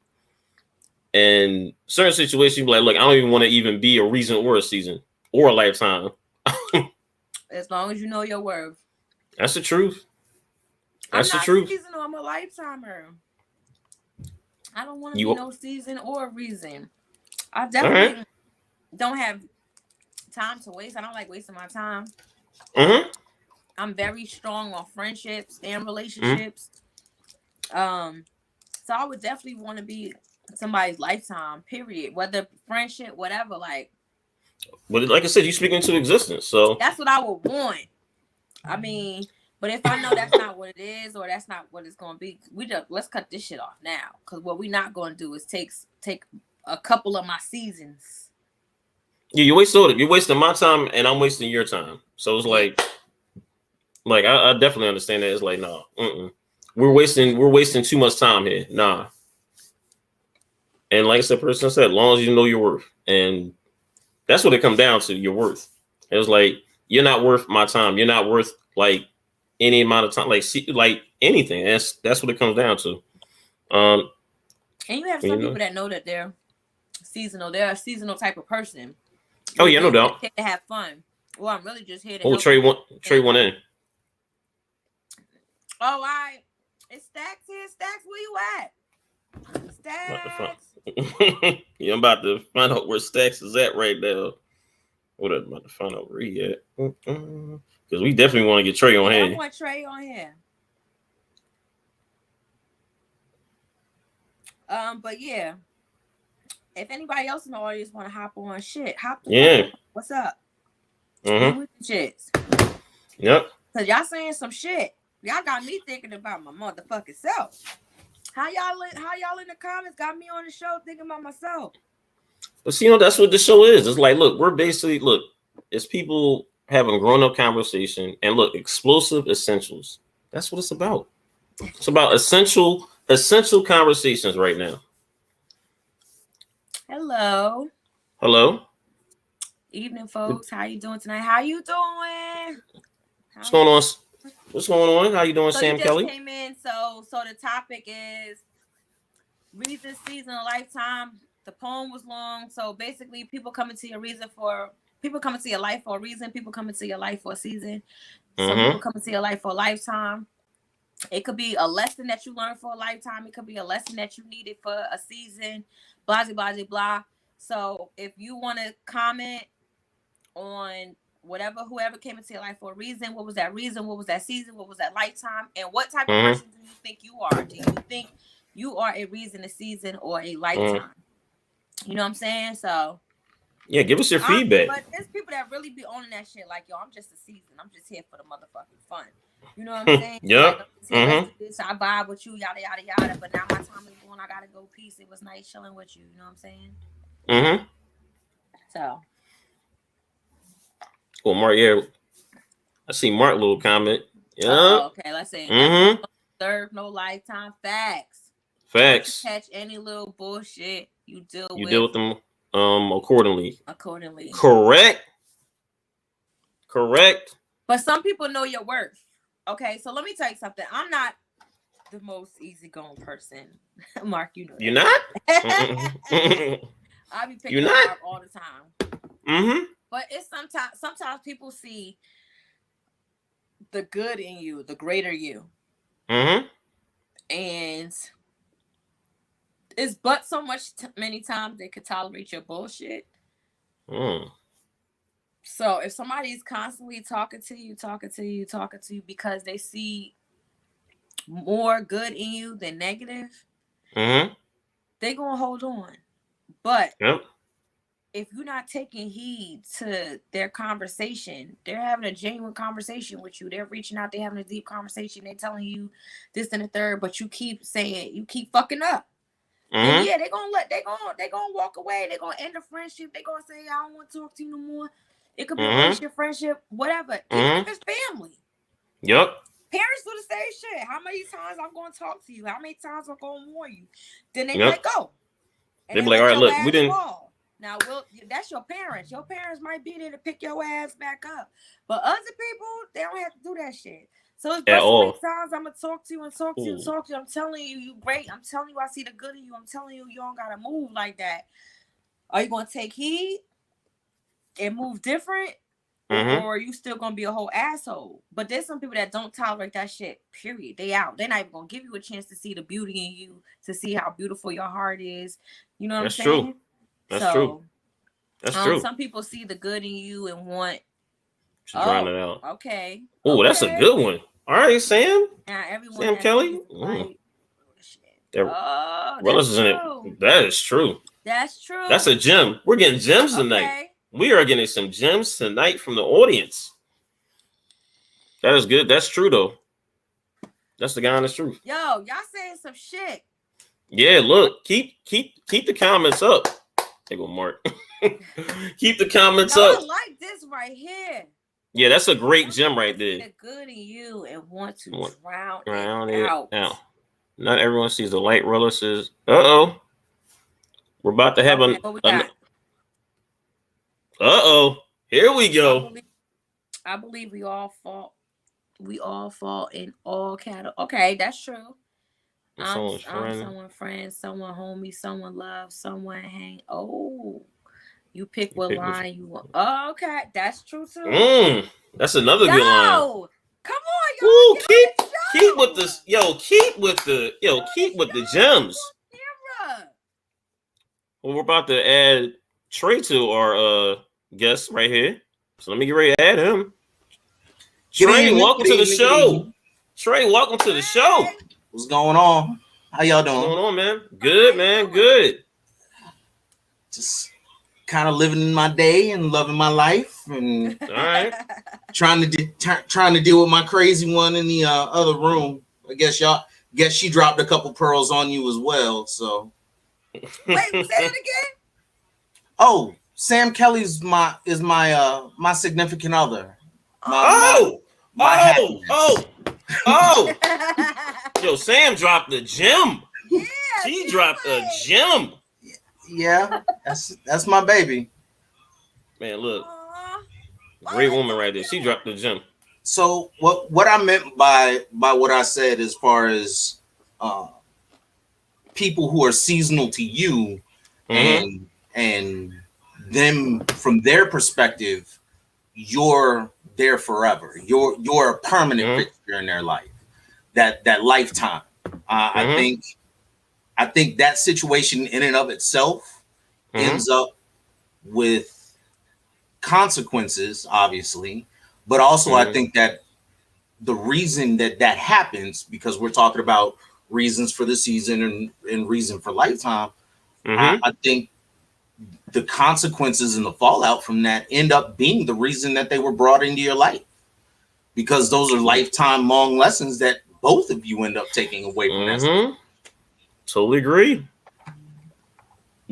And certain situations, you'll be like, look, I don't even want to even be a reason or a season or a lifetime. As long as you know your worth. That's the truth. That's the truth. Season, I'm a lifetimer. I don't want to be no season or a reason. I definitely don't have time to waste. I don't like wasting my time. I'm very strong on friendships and relationships. So I would definitely want to be somebody's lifetime, period. Whether friendship, whatever, like. But like I said, you speak into existence, so. That's what I would want. I mean, But if I know that's not what it is, or that's not what it's gonna be, let's cut this shit off now. Because what we're not gonna do is take a couple of my seasons. Yeah, you're wasting my time, and I'm wasting your time. So it's like I definitely understand that. It's like, no, we're wasting too much time here. Nah. And like the person said, as long as you know your worth, and that's what it comes down to, your worth. It was like, you're not worth my time. You're not worth like any amount of time, like anything. That's what it comes down to. And you have some people that know that they're seasonal. They're a seasonal type of person. Oh yeah, no doubt. Here to have fun. Well, I'm really just here to. Oh, Trey one in. Oh, it's Stacks here. Stacks, where you at? Stacks. Yeah, I'm about to find out where Stacks is at right now. What I'm about to find out where he at. Because we definitely want to get Trey on here. I want Trey on here. But yeah, if anybody else in the audience want to hop on, hop the yeah. on. What's up? Mm-hmm. With the shits. Yep. Cause y'all saying some shit. Y'all got me thinking about my motherfucking self. How y'all in the comments got me on the show thinking about myself? But see, that's what the show is. It's like, it's people having grown-up conversation, and explosive essentials. That's what it's about. It's about essential conversations right now. Hello. Evening, folks. How you doing tonight? How you doing? What's going on? What's going on? How you doing, Sam Kelly? Came in. So the topic is reason, season, a lifetime. The poem was long, so basically, people come into your life for a reason. People come into your life for a season. Some people come into your life for a lifetime. It could be a lesson that you learned for a lifetime. It could be a lesson that you needed for a season. Blah, blah, blah, blah. So if you want to comment on whoever came into your life for a reason, what was that reason? What was that season? What was that lifetime? And what type of person do you think you are? Do you think you are a reason, a season, or a lifetime? You know what I'm saying? So yeah, give us your feedback. But there's people that really be owning that shit. Like, yo, I'm just a season. I'm just here for the motherfucking fun. You know what I'm saying? Yep. Like, I vibe with you, yada yada yada. But now my time is going. I gotta go. Peace. It was nice chilling with you. You know what I'm saying? So. Well, Mark, yeah, I see Mark little comment. Yeah. Okay, let's see. No serve, no lifetime. Facts. Catch any little bullshit you deal with them accordingly. Correct. But some people know your worth. Okay, so let me tell you something. I'm not the most easygoing person. Mark, you know that. You're not? I be picking up all the time. But it's sometimes people see the good in you, the greater you. And it's but so many times they could tolerate your bullshit. So if somebody's constantly talking to you because they see more good in you than negative, they gonna hold on. But if you're not taking heed to their conversation, they're having a genuine conversation with you. They're reaching out, they're having a deep conversation, they're telling you this and the third, but you keep saying, you keep fucking up. And yeah, they're gonna walk away, they're gonna end the friendship, they're gonna say, I don't want to talk to you no more. It could be a relationship, friendship, whatever. Even if it's family. Yep. Parents do the same shit. How many times I'm gonna talk to you? How many times I'm gonna warn you? Then they let go. They be like, all right, look, we didn't. Now, that's your parents. Your parents might be there to pick your ass back up. But other people, they don't have to do that shit. So it's best many times I'm going to talk to you. I'm telling you, you great. I'm telling you, I see the good in you. I'm telling you, you don't got to move like that. Are you going to take heed and move different? Or are you still going to be a whole asshole? But there's some people that don't tolerate that shit, period. They out. They're not even going to give you a chance to see the beauty in you, to see how beautiful your heart is. You know what I'm saying? True. That's true. That's true. Some people see the good in you and want to drown it out. Okay. Oh, that's a good one. All right, Sam. Sam Kelly. That is true. That's true. That's a gem. We're getting gems tonight. We are getting some gems tonight from the audience. That is good. That's true though. That's the honest truth. Yo, y'all saying some shit. Yeah, look, keep the comments up. There go Mark. Keep the comments up. I like this right here. Yeah, that's a great gem right there. The good in you and want to drown it out. Now, not everyone sees the light roller says, uh-oh. We're about to have uh-oh. Here we go. I believe we all fall in all categories. Okay, that's true. Someone friend, someone homie, someone love, someone hang. Oh, you pick what line you want. Oh, okay, that's true too. That's another good line. Come on, y'all. Ooh, keep with this. Keep with the gems. Well, we're about to add Trey to our guest right here. So let me get ready to add him. Trey, welcome to the show. Trey, welcome to the show. What's going on? How y'all doing? What's going on, man? Good, man. Good. Just kind of living my day and loving my life, and all right, trying to deal with my crazy one in the other room. I guess she dropped a couple pearls on you as well. So wait, say it again. Oh, Sam Kelly's my significant other. Yo, Sam dropped the gem. Yeah, she dropped a gem. Yeah, that's my baby. Man, look, great woman right there. She dropped the gem. So what I meant by what I said, as far as people who are seasonal to you, and them from their perspective, you're there forever. You're a permanent fixture in their life. That lifetime. I think that situation in and of itself ends up with consequences, obviously, but also I think that the reason that happens, because we're talking about reasons for the season and reason for lifetime, I think the consequences and the fallout from that end up being the reason that they were brought into your life, because those are lifetime long lessons that both of you end up taking away from that. Totally agree.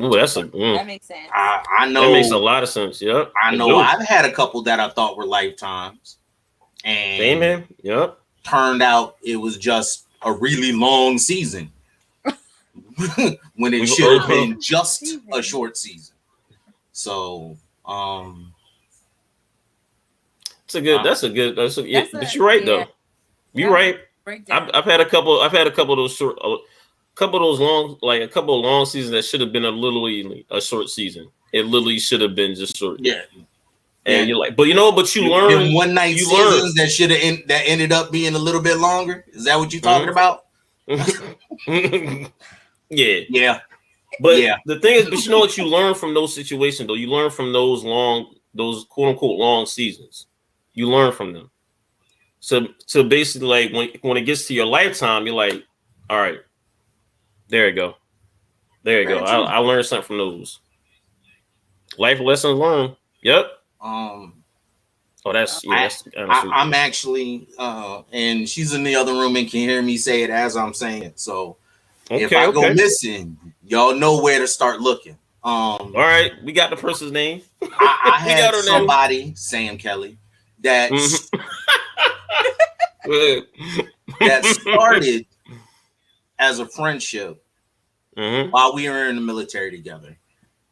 Ooh, that makes sense. I know that makes a lot of sense. Yep. I know. I've had a couple that I thought were lifetimes, and amen. Yep. Turned out it was just a really long season when it should have been just a short season. So, but you're right though. You're right. I've had a couple of those short. A couple of long seasons that should have been a short season. It literally should have been just short. Yeah. And you're like, but you learn one night seasons that ended up being a little bit longer. Is that what you're talking about? Yeah. Yeah. But the thing is, you know what you learn from those situations though? You learn from those quote unquote long seasons. You learn from them. So basically, like when it gets to your lifetime, you're like, all right. There you go. I learned something from those life lessons learned. Yep. I'm actually, and she's in the other room and can hear me say it as I'm saying it. So if I go missing, y'all know where to start looking. All right, we got the person's name. I had somebody, Sam Kelly, that started as a friendship while we were in the military together.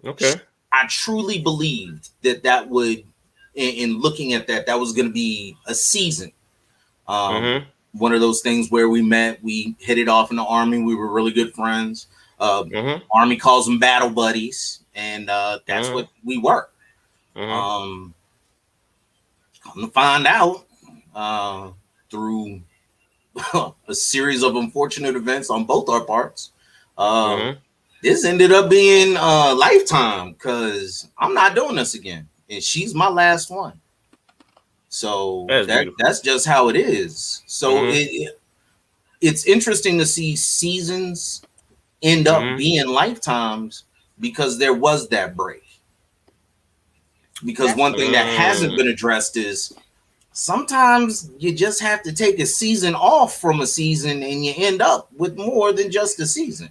Okay. I truly believed that would, in looking at that was going to be a season. One of those things where we met, we hit it off in the Army. We were really good friends. Army calls them battle buddies, and that's what we were. Come to find out, through a series of unfortunate events on both our parts, this ended up being a lifetime, because I'm not doing this again, and she's my last one. So that's just how it is. So it's interesting to see seasons end up being lifetimes, because there was that break. Because one thing that hasn't been addressed is sometimes you just have to take a season off from a season and you end up with more than just a season.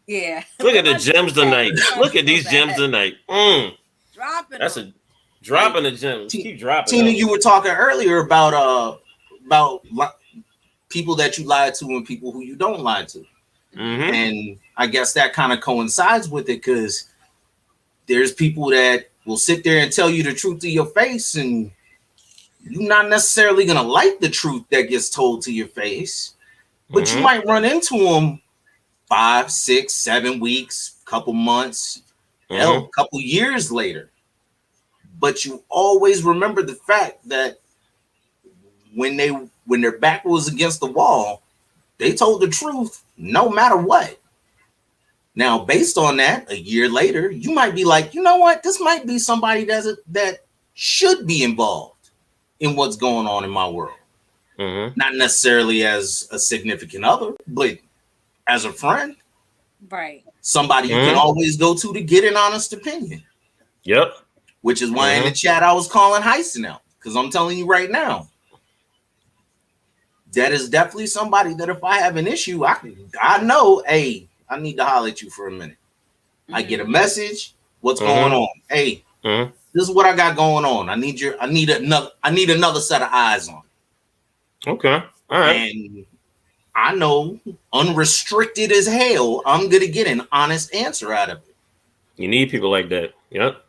Yeah. Look at the gems tonight. Look at these gems tonight. Dropping. That's a dropping the gems. Keep dropping. Tina, you were talking earlier about people that you lied to and people who you don't lie to. Mm-hmm. And I guess that kind of coincides with it, because there's people that will sit there and tell you the truth to your face, and you're not necessarily going to like the truth that gets told to your face, but you might run into them 5, 6, 7 weeks, couple months, hell, couple years later. But you always remember the fact that when their back was against the wall, they told the truth no matter what. Now, based on that, a year later, you might be like, you know what? This might be somebody that should be involved in what's going on in my world. Not necessarily as a significant other, but as a friend. Right. Somebody you can always go to get an honest opinion. Yep. Which is why in the chat I was calling Heisen out. Because I'm telling you right now, that is definitely somebody that if I have an issue, I know, hey, I need to holler at you for a minute. I get a message. What's going on? Hey, this is what I got going on. I need another set of eyes on. Okay. All right. And I know, unrestricted as hell, I'm gonna get an honest answer out of it. You need people like that. Yep.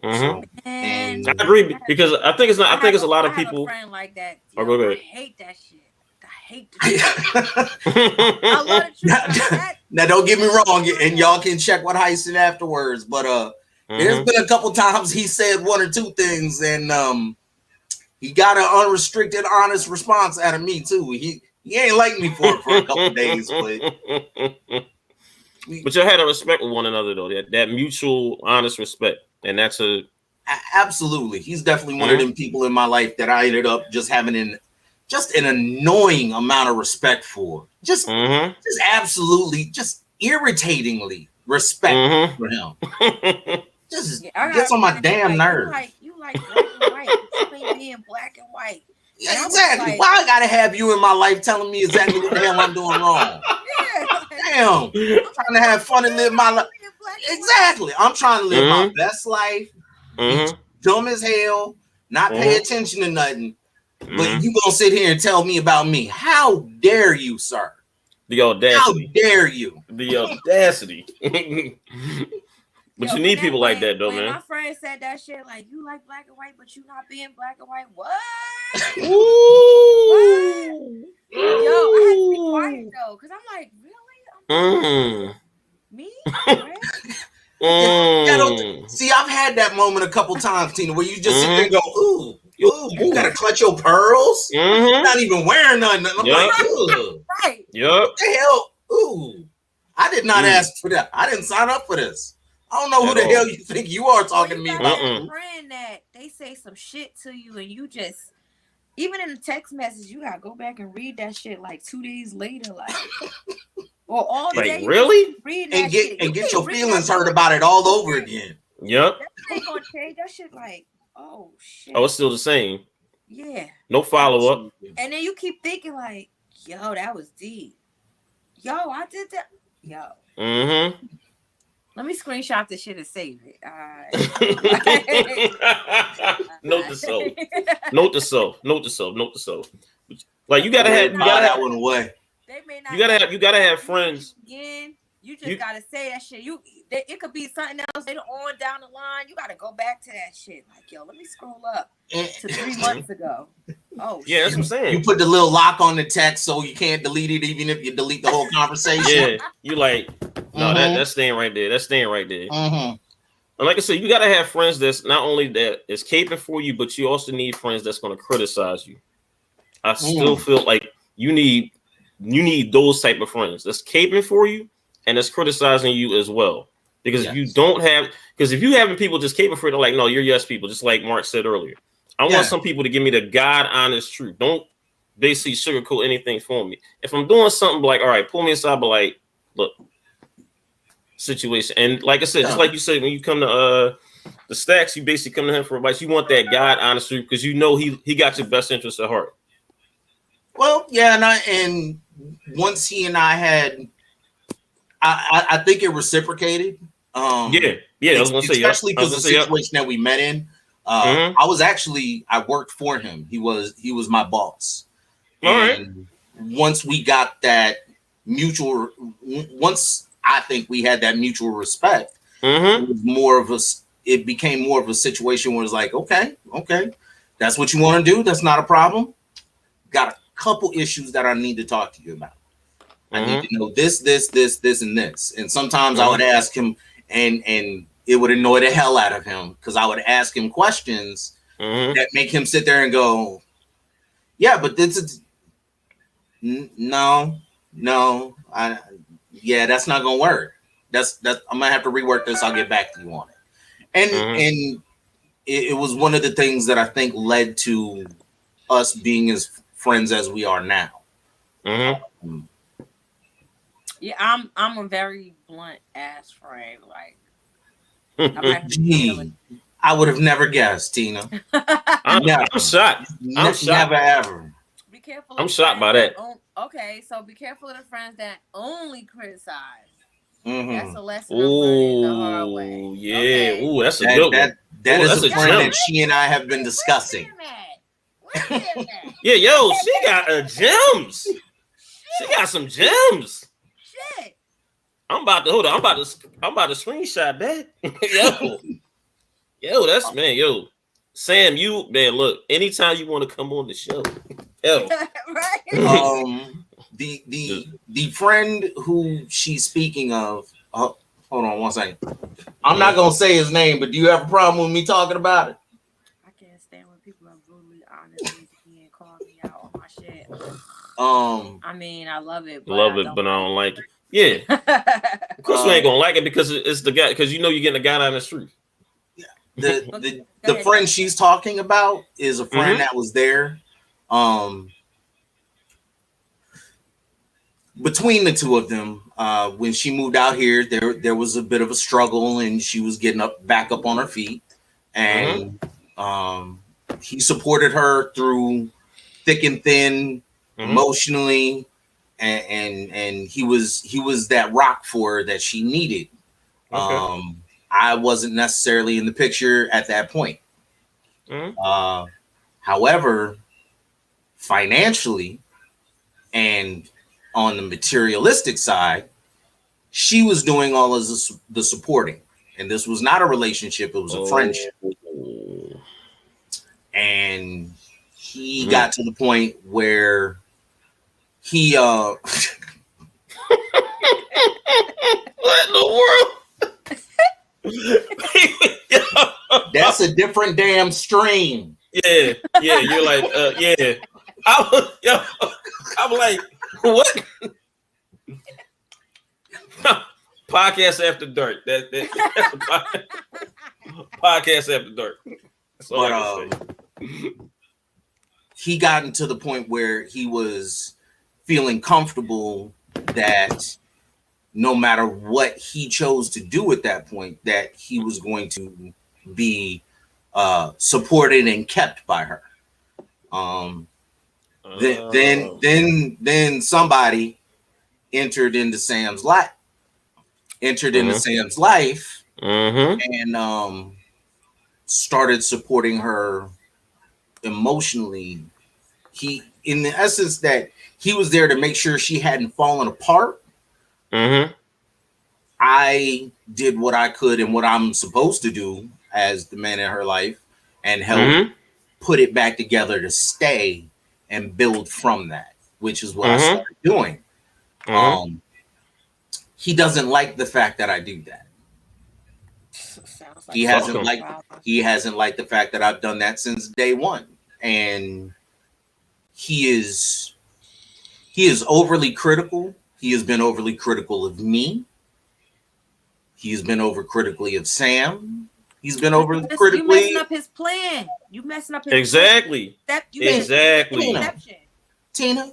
So, and I agree, because I think it's not. I think it's a lot of have people. A friend like that. Yo, go ahead. I hate that shit. I hate the truth. I love the truth. Now, don't get me wrong, and y'all can check what Heisen afterwards. But there's been a couple times he said one or two things, and he got an unrestricted, honest response out of me too. He ain't like me for a couple days, but you had a respect with one another though. That mutual, honest respect, and that's absolutely. He's definitely one of them people in my life that I ended up just having an annoying amount of respect for. Just absolutely, just irritatingly respect for him. Just gets on my damn nerves. You like black and white. Explain being black and white. Yeah, exactly. Why I gotta have you in my life telling me exactly what the hell I'm doing wrong? Damn. I'm trying to have fun and live my life. Exactly. I'm trying to live my best life. Be dumb as hell, not pay attention to nothing. But you gonna sit here and tell me about me? How dare you, sir? The audacity. How dare you? The audacity. But you need people like that, though, man. My friend said that shit, like, you like black and white, but you not being black and white. What? Ooh. What? Yo, I had to be quiet, though, because I'm like, really? Me? Right? See, I've had that moment a couple times, Tina, where you just sit there and go, ooh, you gotta clutch your pearls? You're not even wearing nothing. I'm like, ooh. Right. Yep. What the hell? Ooh. I did not ask for that. I didn't sign up for this. I don't know who the hell you think you are talking to me about. A friend that they say some shit to you and you just, even in the text message, you gotta go back and read that shit like 2 days later, like, or all day. Like, really? Read that and get your feelings hurt about it all over again. Yep. That ain't gonna change. That shit like, oh shit. Oh, it's still the same. Yeah. No follow up. And then you keep thinking like, yo, that was deep. Yo, I did that. Yo. Let me screenshot this shit and save it. Note to self. Note to self. Note to self. Note to self. Like you gotta have that one away. They may not you gotta have friends. Again, you just gotta say that shit. It could be something else later on down the line. You gotta go back to that shit. Like, yo, let me scroll up to 3 months ago. Oh yeah, that's what I'm saying. You put the little lock on the text so you can't delete it even if you delete the whole conversation. Yeah, you like, no, that's staying right there. That's staying right there. And like I said, you gotta have friends that's not only that is caping for you, but you also need friends that's gonna criticize you. I still feel like you need those type of friends that's caping for you and that's criticizing you as well. Because if you don't have, because if you having people just caping for you, they're like, no, you're yes people, just like Mark said earlier. I want some people to give me the God honest truth. Don't basically sugarcoat anything for me. If I'm doing something like, all right, pull me aside, but like, look, situation. And like I said, just like you said, when you come to the stacks, you basically come to him for advice. You want that God honestly because you know he got your best interest at heart. Well, yeah, and once he and I had, I think it reciprocated. Yeah. I was gonna say, especially because the situation that we met in. I worked for him. He was my boss. All and once we got that mutual, once I think we had that mutual respect, it was more of a. It became more of a situation where it's like, okay, that's what you want to do. That's not a problem. Got a couple issues that I need to talk to you about. I need to know this, and this. And sometimes I would ask him, and it would annoy the hell out of him because I would ask him questions that make him sit there and go, yeah, but this is no, that's not gonna work. That's I'm gonna have to rework this. I'll get back to you on it. And it was one of the things that I think led to us being as friends as we are now. Yeah, I'm a very blunt ass friend. Like, I would have never guessed, Tina. I'm shocked. I'm shocked. Never ever. Be careful. I'm shocked by that. Okay, so be careful of the friends that only criticize. Mm-hmm. That's a lesson I'm learning the hard way. Yeah. Okay. Ooh, that's a good one. That is a friend that she and I have been discussing. Yeah, yo, she got gems. She got some gems. Shit. I'm about to screenshot that. yo, that's man, yo. Sam, you man, look, anytime you want to come on the show, yo. Right. The friend who she's speaking of, hold on one second. I'm not gonna say his name, but do you have a problem with me talking about it? I can't stand when people are brutally honest with me and call me out on my shit. I mean, I love it, but I don't like it. Yeah. Of course we ain't gonna like it because it's the guy, because you know you're getting a guy on the street. The friend she's talking about is a friend that was there. Between the two of them, when she moved out here, there was a bit of a struggle, and she was getting back up on her feet. And he supported her through thick and thin, emotionally, and he was that rock for her that she needed. Okay. I wasn't necessarily in the picture at that point. However, financially and on the materialistic side, she was doing all of the supporting, and this was not a relationship; it was a friendship. And he got to the point where he what in the world? That's a different damn stream. Yeah, you're like, yeah. I'm like, what? Podcast after dark. That's podcast after dark. That's all I can say. He got into the point where he was feeling comfortable that no matter what he chose to do at that point, that he was going to be supported and kept by her. Then somebody entered into Sam's life, and started supporting her emotionally. He, in the essence, that he was there to make sure she hadn't fallen apart. I did what I could and what I'm supposed to do as the man in her life, and help put it back together to stay and build from that, which is what I started doing. He doesn't like the fact that I do that. He hasn't liked the fact that I've done that since day one, and he is overly critical. He has been overly critical of me. He's been overcritically of Sam. He's been overly critically. You messing up his plan. You messing up his exactly. Plan. Exactly. Tina,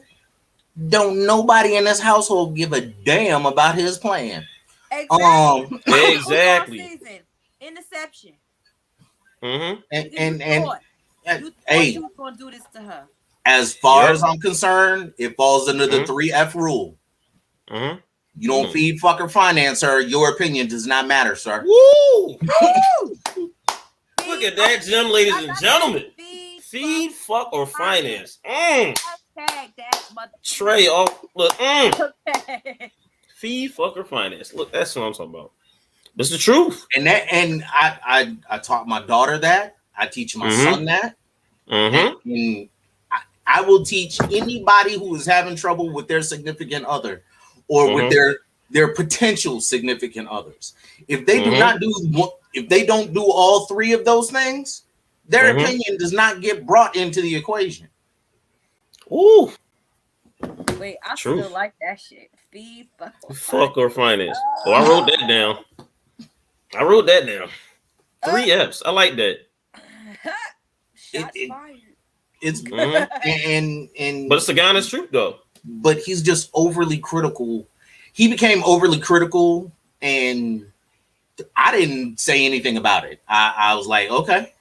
don't nobody in this household give a damn about his plan. Exactly. Exactly. Interception. Mm-hmm. And you thought hey, you was gonna do this to her. as far as I'm concerned, it falls under the 3F rule. Mm-hmm. You don't feed, fuck, or finance her. Your opinion does not matter, sir. Woo! Look at that, Jim, ladies and gentlemen. Feed, fuck, or finance. Trey, look. Feed, fuck, or finance. Look, that's what I'm talking about. That's the truth. And I taught my daughter that. I teach my son that. Mm-hmm. And I will teach anybody who is having trouble with their significant other or with their potential significant others. If they do not if they don't do all three of those things, their opinion does not get brought into the equation. Ooh. Wait, I still like that shit. Feed, fuck or finance. Oh, I wrote that down. 3 F's. I like that. Shots fired. It's and but it's the honest truth though. But he's just overly critical. He became overly critical, and I didn't say anything about it. I was like, okay.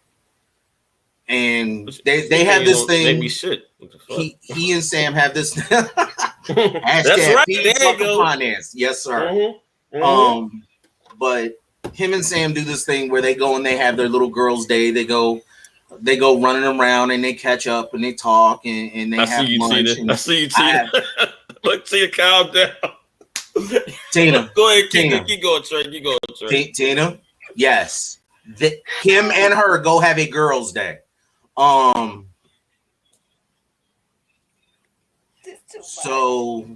And they have this thing. Make me shit. He and Sam have this hashtag right. Feed, fuck, finance. Yes, sir. But him and Sam do this thing where they go and they have their little girls' day. They go running around and they catch up and they talk and they have lunch. I see you, Tina. Look, Tina, calm down. Tina, go ahead, keep going, Trey. Tina, yes. Him and her go have a girls' day. So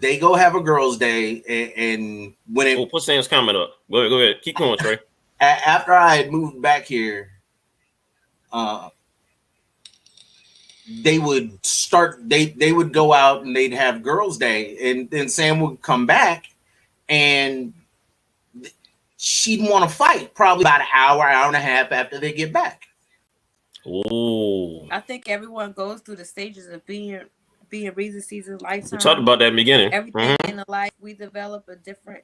they go have a girls' day, and when it put Sam's comment up. Go ahead, keep going, Trey. After I had moved back here, they would go out and they'd have girls' day, and then Sam would come back, and she'd want to fight probably about an hour and a half after they get back. Oh, I think everyone goes through the stages of being Reason Season Lifetime. We talked about that in the beginning. Everything in the life, we develop different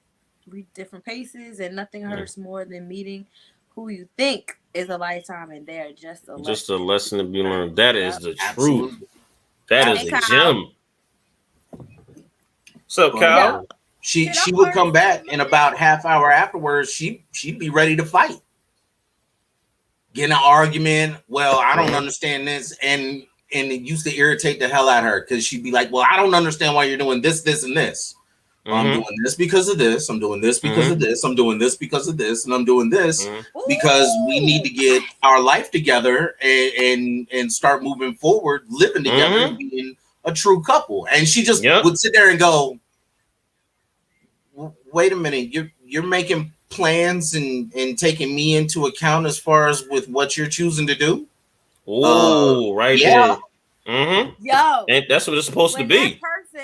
paces, and nothing hurts more than meeting who you think is a lifetime, and they're just a lesson to be learned. That is the truth. That is a gem. So, Kyle, she would come back, and about half hour afterwards, she'd be ready to fight. Get in an argument. Well, I don't understand this, and it used to irritate the hell out of her because she'd be like, "Well, I don't understand why you're doing this, this, and this. I'm doing this because of this. I'm doing this because of this. I'm doing this because of this, and I'm doing this because we need to get our life together and start moving forward, living together, and being a true couple." And she just would sit there and go, "Wait a minute, you're making plans and taking me into account as far as with what you're choosing to do." Oh, right there. Yo, and that's what it's supposed to be.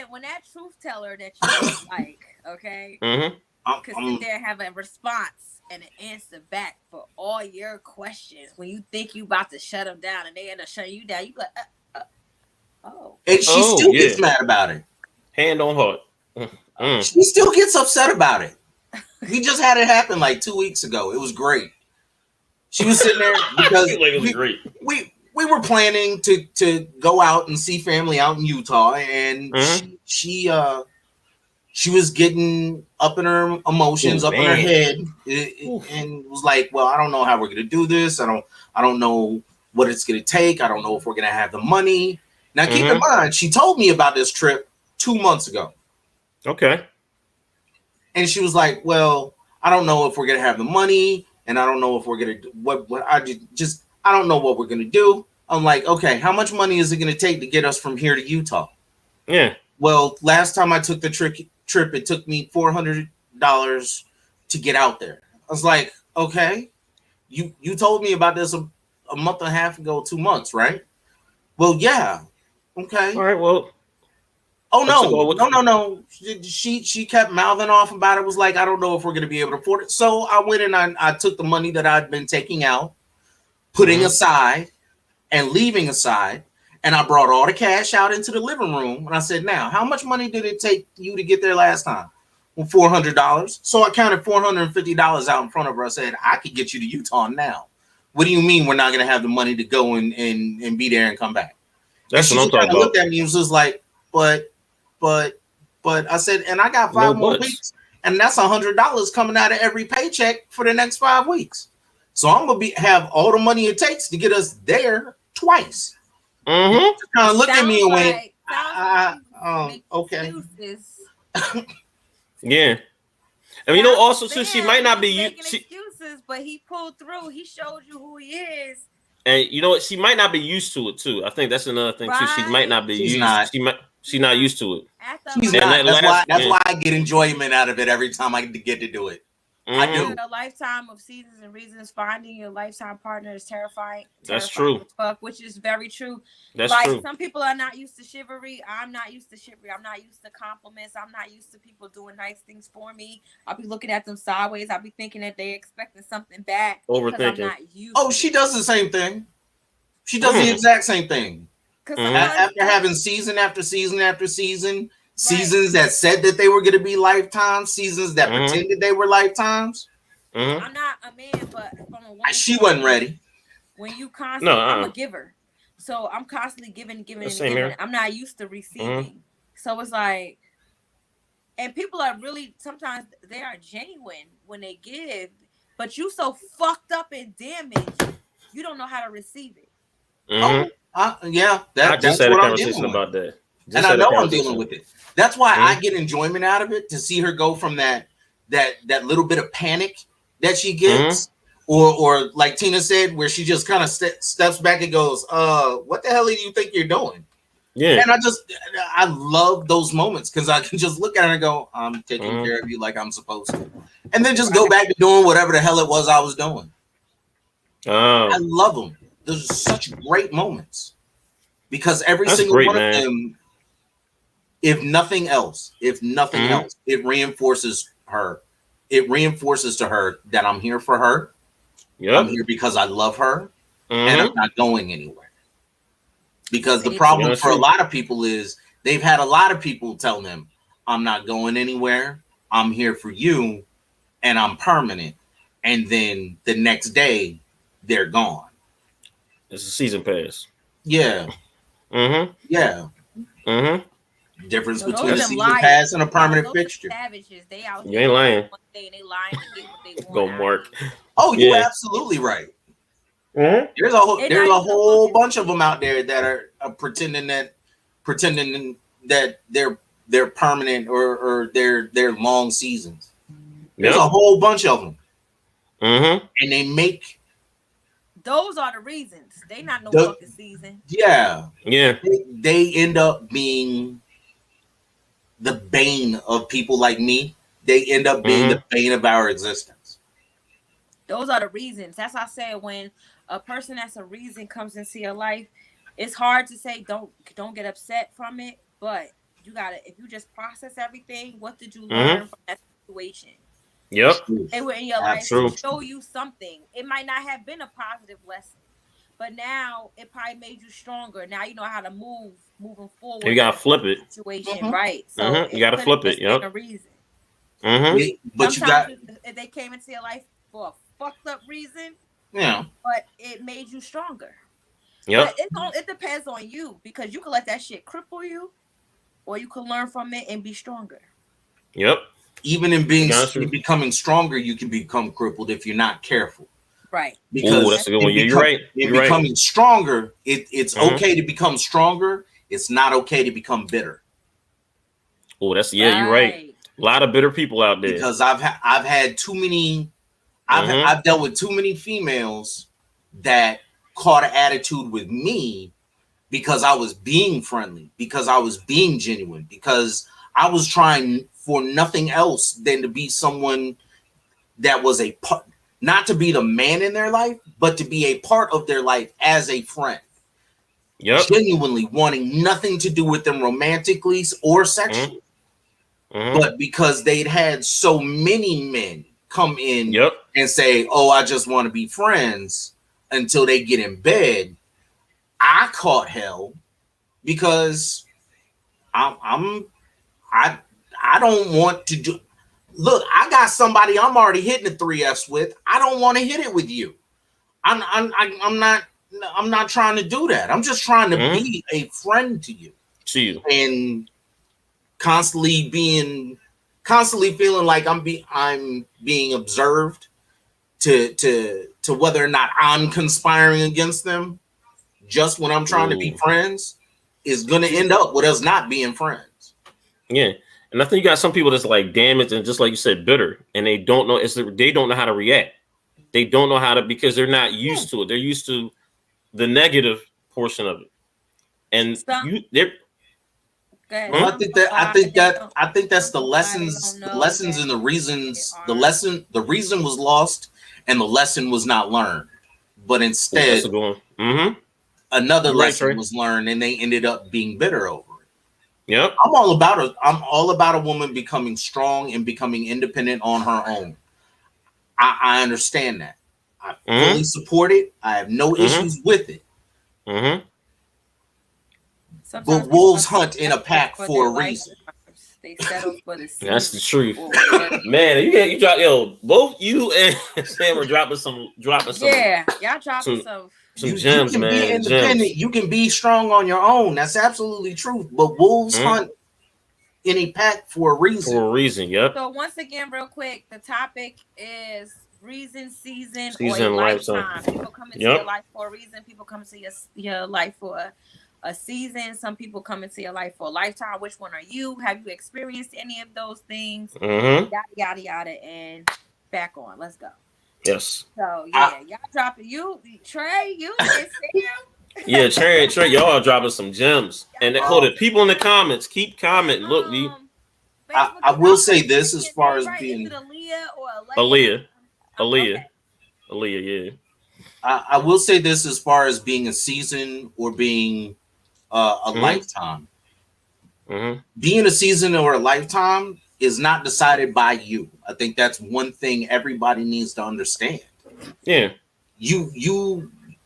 When that truth teller that you like, okay, could sit there and have a response and an answer back for all your questions when you think you about to shut them down and they end up shutting you down, you be like, and she still gets mad about it. Hand on heart. She still gets upset about it. We just had it happen like 2 weeks ago. It was great. She was sitting there because we were planning to go out and see family out in Utah, and she was getting up in her emotions, up in her head, and was like, "Well, I don't know how we're gonna do this. I don't know what it's gonna take. I don't know if we're gonna have the money." Now, keep in mind, she told me about this trip 2 months ago. Okay. And she was like, "Well, I don't know if we're gonna have the money, and I don't know if we're gonna do what I don't know what we're gonna do." I'm like, "Okay, how much money is it gonna take to get us from here to Utah?" Yeah. Well, last time I took the trip, it took me $400 to get out there. I was like, "Okay, you told me about this a month and a half ago, 2 months, right?" "Well, yeah." "Okay. All right. Well. Oh no. She kept mouthing off about it. Was like, "I don't know if we're gonna be able to afford it." So I went and I took the money that I'd been taking out, putting aside, and leaving aside, and I brought all the cash out into the living room. And I said, "Now, how much money did it take you to get there last time?" "Well, $400. So I counted $450 out in front of her. I said, "I could get you to Utah now. What do you mean we're not going to have the money to go and be there and come back? That's and what I'm talking about. Looked at me and was just like, but I said, and I got 5 more weeks, and that's $100 coming out of every paycheck for the next 5 weeks. So I'm gonna have all the money it takes to get us there twice. Mm-hmm. Kind of looked at me and went, okay. Yeah. And you know, also too, she might not be excuses, but he pulled through. He showed you who he is. And you know what? She might not be used to it too. I think that's another thing too. She might not be She's not used to it. She's not. That's why I get enjoyment out of it every time I get to do it. I do. A lifetime of seasons and reasons. Finding your lifetime partner is terrifying. That's true. Which is very true. That's true. Some people are not used to chivalry. I'm not used to chivalry. I'm not used to compliments. I'm not used to people doing nice things for me. I'll be looking at them sideways. I'll be thinking that they're expecting something back. Overthinking. I'm not used she does the same thing. She does the exact same thing. After having season after season after season. Seasons that said that they were going to be lifetimes, seasons that pretended they were lifetimes. I'm not a man, but from a woman, she wasn't ready. When you constantly, I'm a giver, so I'm constantly giving and giving. I'm not used to receiving, so it's like, and people are really sometimes they are genuine when they give, but you so fucked up and damaged, you don't know how to receive it. I just had a conversation about that. And I know I'm dealing with it. That's why I get enjoyment out of it, to see her go from that little bit of panic that she gets, or like Tina said, where she just kind of steps back and goes, what the hell do you think you're doing? Yeah. And I love those moments because I can just look at her and go, I'm taking care of you like I'm supposed to. And then just go back to doing whatever the hell it was I was doing. I love them. Those are such great moments. Because every single one of them, if nothing else, it reinforces her. It reinforces to her that I'm here for her. Yep. I'm here because I love her, and I'm not going anywhere. Because the problem for a lot of people is they've had a lot of people tell them, I'm not going anywhere. I'm here for you, and I'm permanent. And then the next day, they're gone. It's a season pass. Yeah. Yeah. Difference between a season pass and a permanent fixture. Savages, they out you ain't lying. One day and they lying to get what they want. Go, Mark. Oh, you're absolutely right. There's a whole bunch of them out there that are pretending that they're permanent or they're long seasons. There's a whole bunch of them, and they make. Those are the reasons. They not no fucking season. Yeah. They end up being the bane of people like me. They end up being the bane of our existence. Those are the reasons. That's why I said when a person that's a reason comes into your life, it's hard to say don't get upset from it, but you gotta, if you just process everything, what did you learn from that situation? Yep. They were in your life to show you something. It might not have been a positive lesson, but now it probably made you stronger. Now you know how to moving forward. You gotta flip it. Situation, right? So you gotta flip it. Yep. A reason. But sometimes if they came into your life for a fucked up reason, but it made you stronger. Yeah. It depends on you, because you can let that shit cripple you, or you can learn from it and be stronger. Yep. Even in becoming stronger, you can become crippled if you're not careful. Right. Because that's a good one. You're right. Becoming stronger, it's okay to become stronger. It's not okay to become bitter. Oh, you're right. A lot of bitter people out there. Because I've had too many. I've dealt with too many females that caught an attitude with me because I was being friendly, because I was being genuine, because I was trying for nothing else than to be someone that was a part, not to be the man in their life, but to be a part of their life as a friend. Yep. Genuinely wanting nothing to do with them romantically or sexually. But because they'd had so many men come in and say, oh, I just want to be friends until they get in bed, I caught hell because I don't want to do. Look, I got somebody I'm already hitting the 3Fs with. I don't want to hit it with you. I'm not trying to do that. I'm just trying to be a friend to you. And constantly feeling like I'm being observed to whether or not I'm conspiring against them just when I'm trying to be friends is going to end up with us not being friends. Yeah. And I think you got some people that's like damaged and just like you said, bitter, and they don't know they don't know how to react. They don't know how to, because they're not used to it. They're used to the negative portion of it. And well, I think that's the lessons and the reasons. The reason was lost and the lesson was not learned. But instead, another lesson was learned and they ended up being bitter over it. Yep. I'm all about a woman becoming strong and becoming independent on her own. I understand that. I fully support it. I have no issues with it. But wolves hunt in a pack for a reason. They settle for the season. That's the truth. Man, you drop both you and Sam are dropping some. Yeah, y'all dropping some gems, you can man. Be independent. Gems. You can be strong on your own. That's absolutely true. But wolves hunt in a pack for a reason. Yep. So once again, real quick, the topic is reason, season or a lifetime. People come into your life for a reason. People come into your life for a season. Some people come into your life for a lifetime. Which one are you? Have you experienced any of those things? Yada yada yada. And back on. Let's go. Yes. So yeah, y'all dropping Trey, you and Sam. Yeah, Trey, y'all are dropping some gems. And people in the comments, keep commenting. Look, I will say this as far as being Aaliyah or Aaliyah, yeah. I will say this as far as being a season or being a lifetime. Being a season or a lifetime is not decided by you. I think that's one thing everybody needs to understand. Yeah.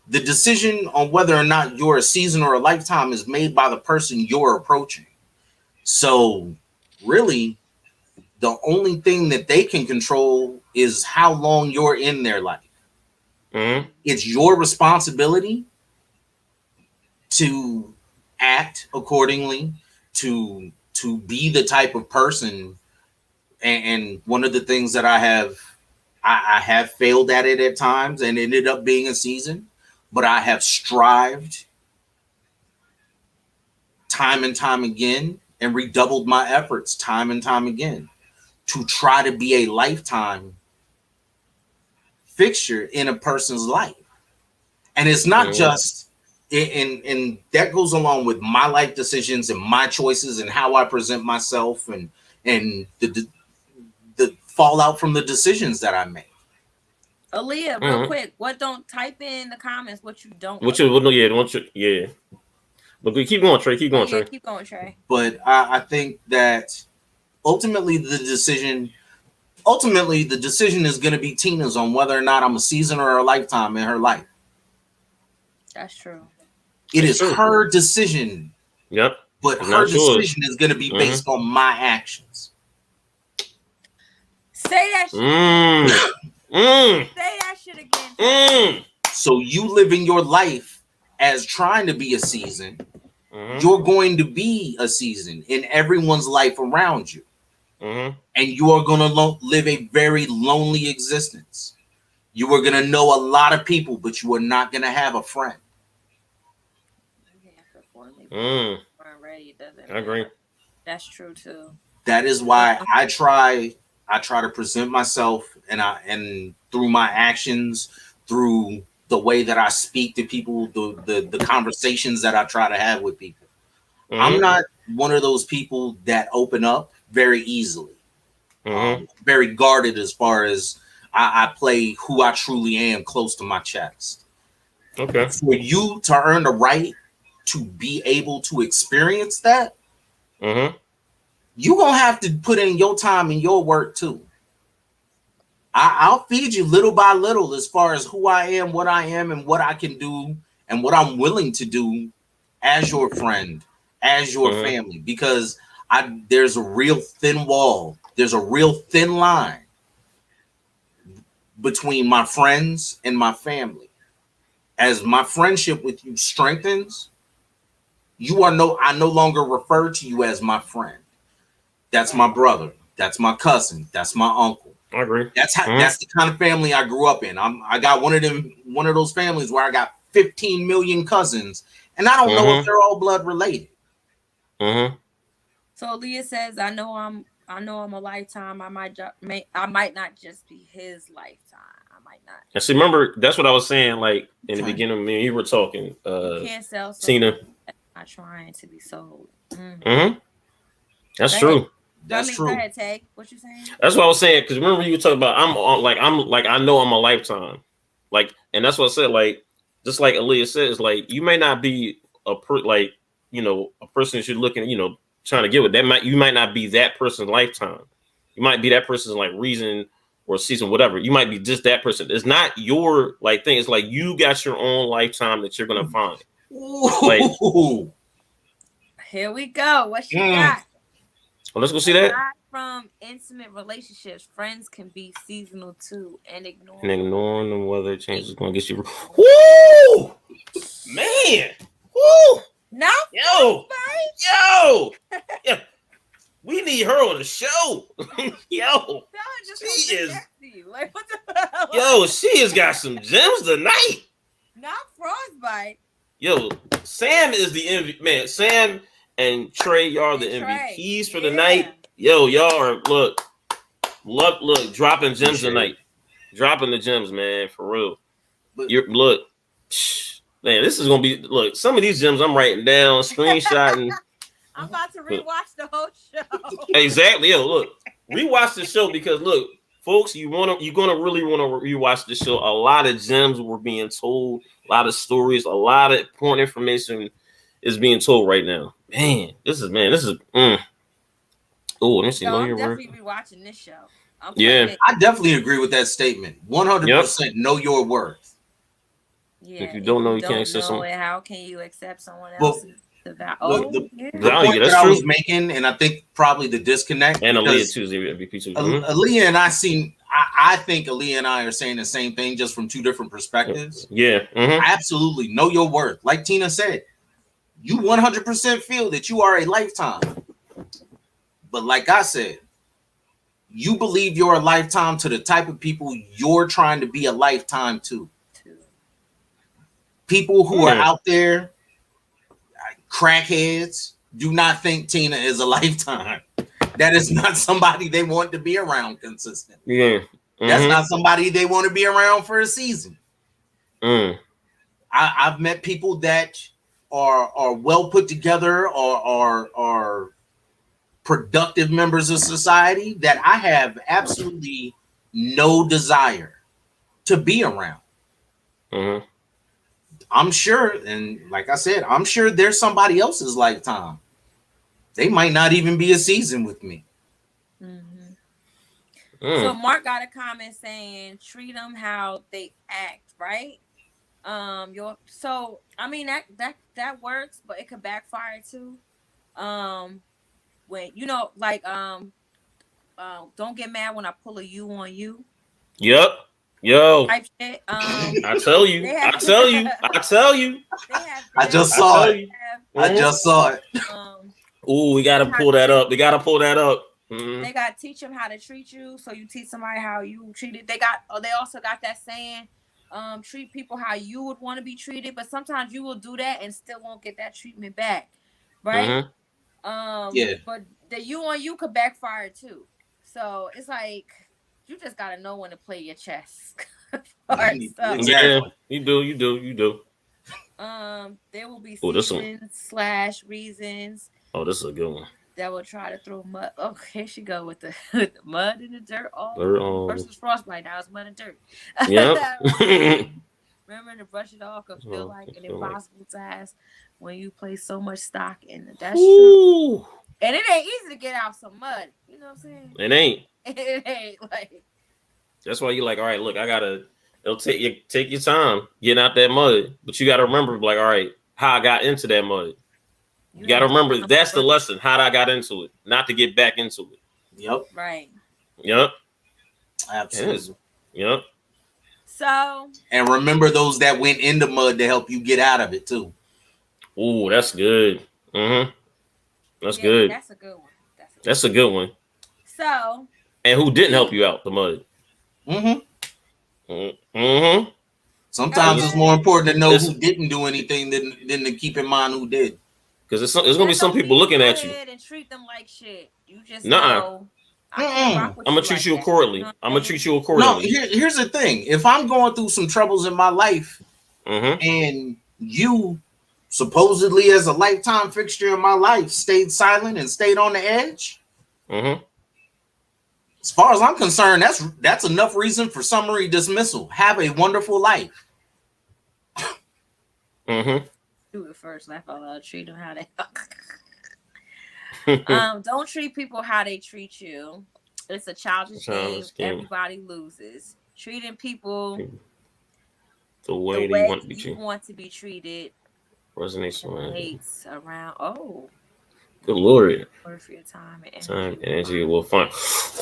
The decision on whether or not you're a season or a lifetime is made by the person you're approaching. So really, the only thing that they can control is how long you're in their life. It's your responsibility to act accordingly, to be the type of person. And one of the things that I have failed at it at times and ended up being a season, but I have strived time and time again and redoubled my efforts time and time again to try to be a lifetime fixture in a person's life. And it's not just, and that goes along with my life decisions and my choices and how I present myself and the fallout from the decisions that I make. Aaliyah, real quick, don't type in the comments what you don't. But keep going, Trey. Keep going, Trey. But I think that ultimately the decision is going to be Tina's on whether or not I'm a season or a lifetime in her life. That's true. It is her decision. Yep. But her decision is going to be based on my actions. Say that shit. Say that shit again. So you living your life as trying to be a season, you're going to be a season in everyone's life around you. And you are going to live a very lonely existence. You are going to know a lot of people, but you are not going to have a friend. I agree. That's true too. That is why I try to present myself and through my actions, through the way that I speak to people, the conversations that I try to have with people. I'm not one of those people that open up very easily. Very guarded as far as I play who I truly am close to my chest. Okay. For you to earn the right to be able to experience that, you're going to have to put in your time and your work too. I'll feed you little by little as far as who I am, what I am, and what I can do, and what I'm willing to do as your friend, as your family, because there's a real thin wall. There's a real thin line between my friends and my family. as my friendship with you strengthens, I no longer refer to you as my friend. That's my brother. That's my cousin. That's my uncle. I agree. That's the kind of family I grew up in. I got one of those families where I got 15 million cousins, and I don't know if they're all blood related. So Leah says, I know I'm a lifetime. I might not just be his lifetime. I might not. And see, remember, that's what I was saying, like in the beginning, me and you were talking. You can't sell Tina. Not trying to be sold. That's true. That's true. Go ahead, Tay. What you saying? That's what I was saying, because remember you were talking about I know I'm a lifetime. Like, and that's what I said, like, just like Aaliyah says, like, you may not be a person that you're looking, trying to get with. You might not be that person's lifetime. You might be that person's like reason or season, whatever. You might be just that person. It's not your like thing. It's like you got your own lifetime that you're gonna find. Like, here we go. What you got? Well, let's go see that. From intimate relationships, friends can be seasonal too, and ignoring the weather change is gonna get you. Woo, man. Woo. No. Yo. Yeah. We need her on the show. Yo. She is. Like, what the hell? Yo, she has got some gems tonight. Not frostbite. Yo, Sam is the MVP. Man, Sam and Trey, y'all are the MVPs for the night. Yo, y'all are look, dropping gems tonight. Dropping the gems, man, for real. Look, man, this is gonna be some of these gems I'm writing down, screenshotting. I'm about to rewatch the whole show. Exactly. Yo, look, rewatch the show because look, folks, you're gonna really want to rewatch the show. A lot of gems were being told, a lot of stories, a lot of important information is being told right now. Man, this is. Oh, let me see. I'm definitely rewatching this show. I definitely agree with that statement. 100% know your worth. Yeah, if you don't know, you can't accept someone. How can you accept someone else's value? The point that I was making, and I think probably the disconnect. And Aaliyah too, MVP too. Aaliyah and I think Aaliyah and I are saying the same thing, just from two different perspectives. Yeah, absolutely know your worth. Like Tina said, you 100% feel that you are a lifetime. But like I said, you believe you're a lifetime to the type of people you're trying to be a lifetime to. People who are out there, crackheads, do not think Tina is a lifetime. That is not somebody they want to be around consistently. Yeah. That's not somebody they want to be around for a season. I've met people that are well put together or are productive members of society that I have absolutely no desire to be around. I'm sure, and like I said, I'm sure there's somebody else's lifetime. They might not even be a season with me. So Mark got a comment saying, treat them how they act, right? So I mean that works, but it could backfire too. When don't get mad when I pull a you on you. Yep. Yo. Type shit. I tell you. I just saw it. I just saw it. Ooh, we gotta pull that up. They gotta teach them how to treat you. So you teach somebody how you treated. They also got that saying, treat people how you would want to be treated. But sometimes you will do that and still won't get that treatment back. Right? But the you on you could backfire too. So it's like you just gotta know when to play your chess. Yeah, you do. There will be seasons / reasons. Oh, this is a good one. That will try to throw mud. Oh, here she go with the mud and the dirt. Versus frostbite. Now it's mud and dirt. Yep. Remember to brush it off could feel like an impossible task when you place so much stock in it. That's true. And it ain't easy to get out some mud. You know what I'm saying? It ain't. It ain't like. That's why you're like, all right, look, it'll take your time getting out that mud, but you got to remember, like, all right, how I got into that mud. You got to remember that's the lesson, how I got into it, not to get back into it. Yep. Right. Yep. Absolutely. Yep. So. And remember those that went in the mud to help you get out of it too. Ooh, that's good. That's good. That's a good one. That's a good one. So. And who didn't help you out the mud? Sometimes it's more important to know who didn't do anything than to keep in mind who did. Because there's gonna be some people looking at you. And treat them like shit. You just know. I'm gonna treat you accordingly. I'm gonna treat you accordingly. No, here's the thing. If I'm going through some troubles in my life, and you supposedly as a lifetime fixture in my life stayed silent and stayed on the edge, as far as I'm concerned, that's enough reason for summary dismissal. Have a wonderful life. Do it first. Laugh out loud. Treat them how they. Don't treat people how they treat you. It's a childish game. Everybody loses. Treating people the way you want to be treated resonates around. Oh, good Lord! For your time and energy. Time and energy will find.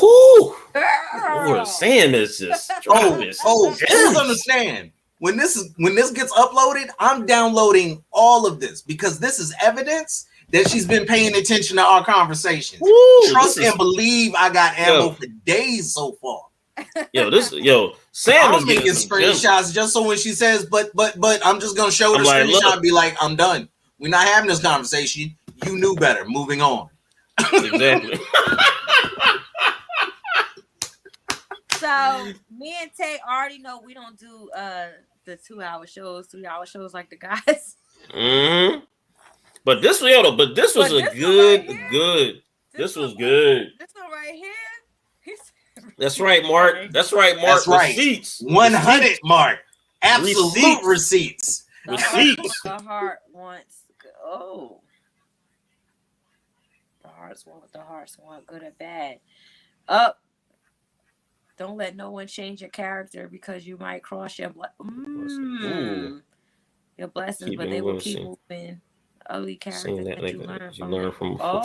Whoo! Lord, Sam is just. Please understand. When this gets uploaded, I'm downloading all of this because this is evidence that she's been paying attention to our conversations. Trust and believe I got ammo for days so far. Sam is making screenshots just so when she says, but I'm just gonna show her the screenshot and be like, I'm done. We're not having this conversation. You knew better. Moving on. Exactly. So me and Tay already know we don't do the 2-hour shows, 3-hour shows like the guys. But this was good. This was good. This one right here. That's right, Mark. That's right, Mark. That's right. Receipts. 100, Mark. Absolute receipts. Receipts. The heart wants. Oh. The hearts want good or bad. Up. Don't let no one change your character because you might cross your your blessings, but they will keep moving. Ugly character that you learn from. Oh.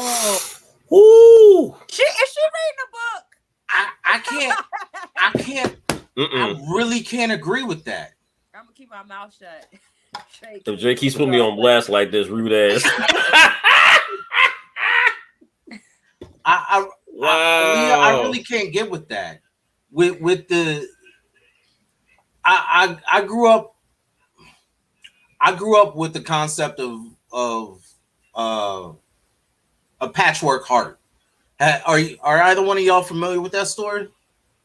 Ooh. Is she reading a book? I can't. I really can't agree with that. I'm gonna keep my mouth shut. If Jay keeps putting me on blast like this, rude ass. I really can't get with that. With the I grew up with the concept of a patchwork heart. Are either one of y'all familiar with that story?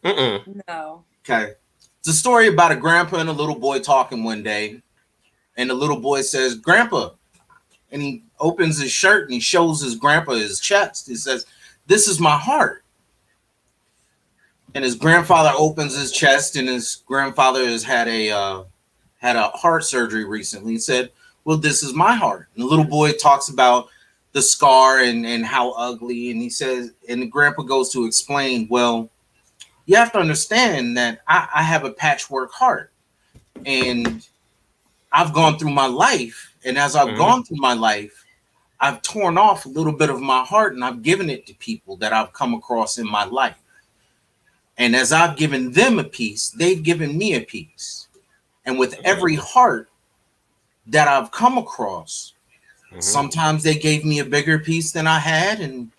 No. Okay. It's a story about a grandpa and a little boy talking one day, and the little boy says, "Grandpa," and he opens his shirt and he shows his grandpa his chest. He says, "This is my heart." And his grandfather opens his chest, and his grandfather has had a heart surgery recently. He said, "Well, this is my heart." And the little boy talks about the scar and how ugly. And he says, and the grandpa goes to explain, well, you have to understand that I have a patchwork heart. And I've gone through my life. And as I've gone through my life, I've torn off a little bit of my heart and I've given it to people that I've come across in my life. And as I've given them a piece, they've given me a piece. And with every heart that I've come across, sometimes they gave me a bigger piece than I had, and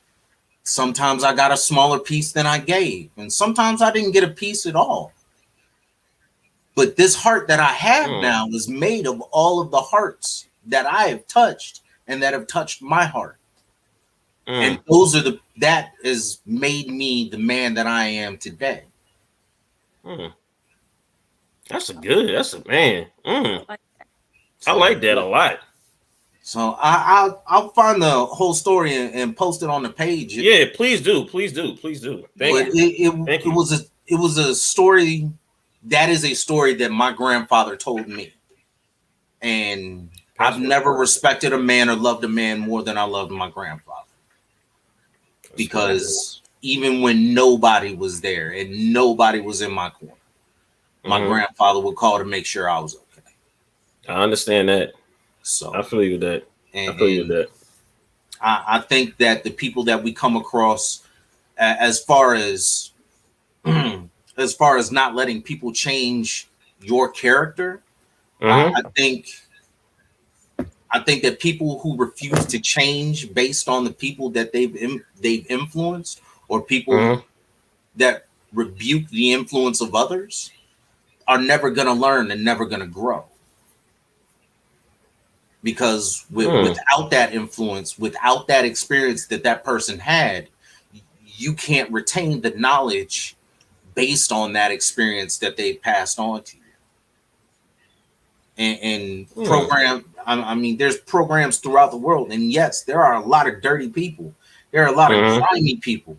sometimes I got a smaller piece than I gave, and sometimes I didn't get a piece at all. But this heart that I have now is made of all of the hearts that I have touched and that have touched my heart. And that has made me the man that I am today. That's a man. I like that a lot. So I'll find the whole story and post it on the page. Yeah, please do. Thank you. It was a story. That is a story that my grandfather told me, and I've never respected a man or loved a man more than I loved my grandfather. Because even when nobody was there and nobody was in my corner, my grandfather would call to make sure I was okay. I understand that. So I feel you with that. I think that the people that we come across, as far as not letting people change your character. I think that people who refuse to change based on the people that they've influenced, or people that rebuke the influence of others, are never going to learn and never going to grow. Because without that influence, without that experience that person had, you can't retain the knowledge based on that experience that they passed on to you. And program, I mean, there's programs throughout the world, and yes, there are a lot of dirty people. There are a lot of grimy people,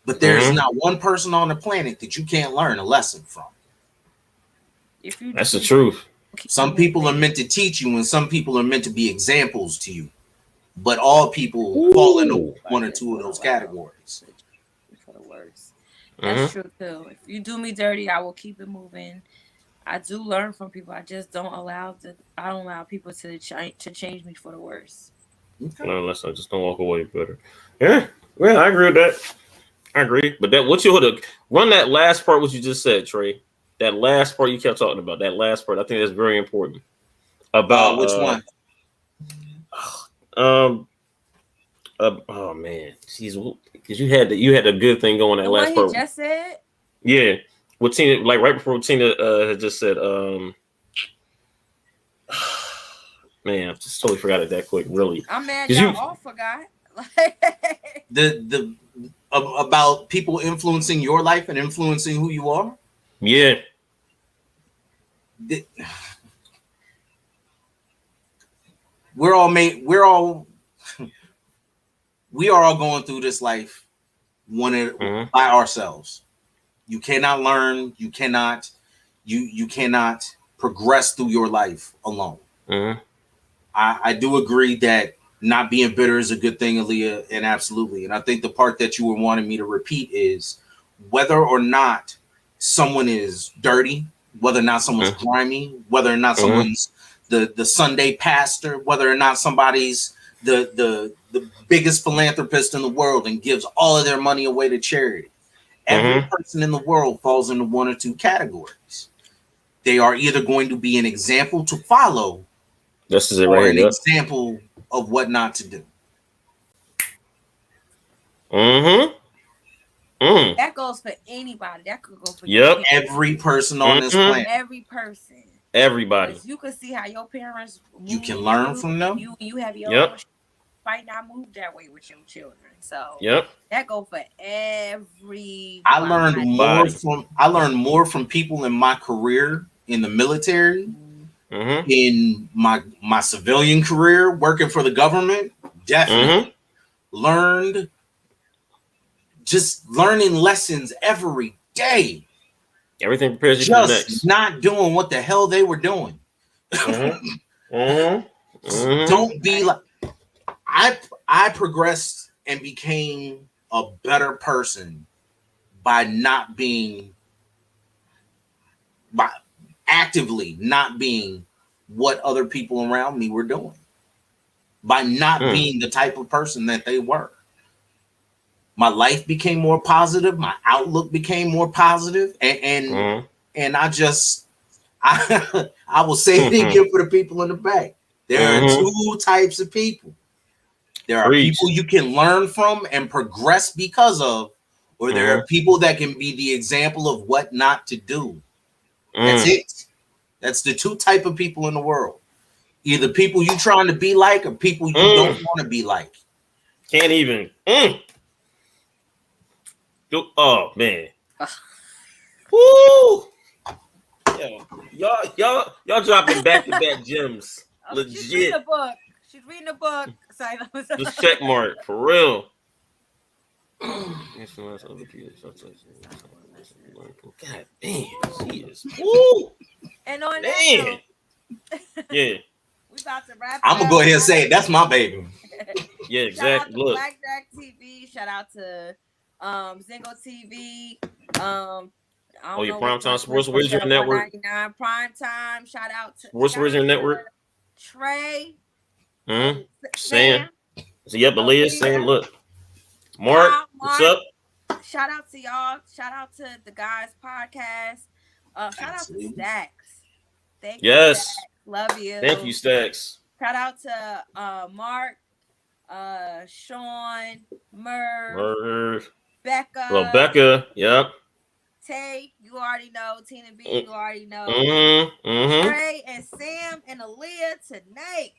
but there's not one person on the planet that you can't learn a lesson from. That's the truth. Some people are meant to teach you, and some people are meant to be examples to you. But all people fall into one or two of those categories. For the worst. That's true too. If you do me dirty, I will keep it moving. I do learn from people. I just don't allow people to change me for the worse. Okay. No, unless I just don't walk away better. Yeah, well, I agree with that. I agree. But that what you would have run that last part, what you just said, Trey. That last part you kept talking about. That last part, I think that's very important. About which one? Oh man, jeez, because you had a good thing going that last part. He just said. Yeah, what Tina, like right before Tina had just said, man, I just totally forgot it that quick. Really, I'm mad y'all all forgot. the about people influencing your life and influencing who you are. Yeah. We are all going through this life by ourselves. You cannot learn. You cannot progress through your life alone. I do agree that not being bitter is a good thing, Aaliyah, and absolutely. And I think the part that you were wanting me to repeat is whether or not someone is dirty, whether or not someone's grimy, whether or not someone's the Sunday pastor, whether or not somebody's the biggest philanthropist in the world and gives all of their money away to charity. Every person in the world falls into one or two categories. They are either going to be an example to follow, or an example of what not to do. That goes for anybody. That could go for every person on this planet. Every person. Everybody. You can see how your parents move. You can learn from them. You have your own might not move that way with your children. So that go for every. I learned more from people in my career in the military, in my civilian career working for the government. Definitely learning lessons every day. Everything prepares you for the next. Not doing what the hell they were doing. Don't be like. I progressed and became a better person by actively not being what other people around me were doing, by not being the type of person that they were. My life became more positive. My outlook became more positive, and I will say it again for the people in the back. There are two types of people. There are people you can learn from and progress because of, or there are people that can be the example of what not to do. That's it. That's the two type of people in the world. Either people you trying to be like, or people you don't want to be like. Can't even. Oh man. Woo! Y'all dropping back-to-back gems. Legit. She's reading a book. Sorry, just check mark for real. God damn, she is. Woo! And on that, we about to wrap. I'm gonna go ahead and say it. That's my baby. Yeah, exactly. Look, Blackjack TV. Shout out to Zingo TV. Your Primetime Sports Wizard Network. Primetime. Shout out to Sports Wizard Network. Trey. Sam. So Aaliyah, Sam. Look, Mark, what's up? Shout out to y'all. Shout out to the guys podcast. Shout out to Stacks. Thank Yes. you, Stacks. Love you. Thank you, Stacks. Shout out to Mark, Sean, Merv, Becca. Well, Becca, yep. Tay, you already know. Tina B, you already know. Trey and Sam and Aaliyah tonight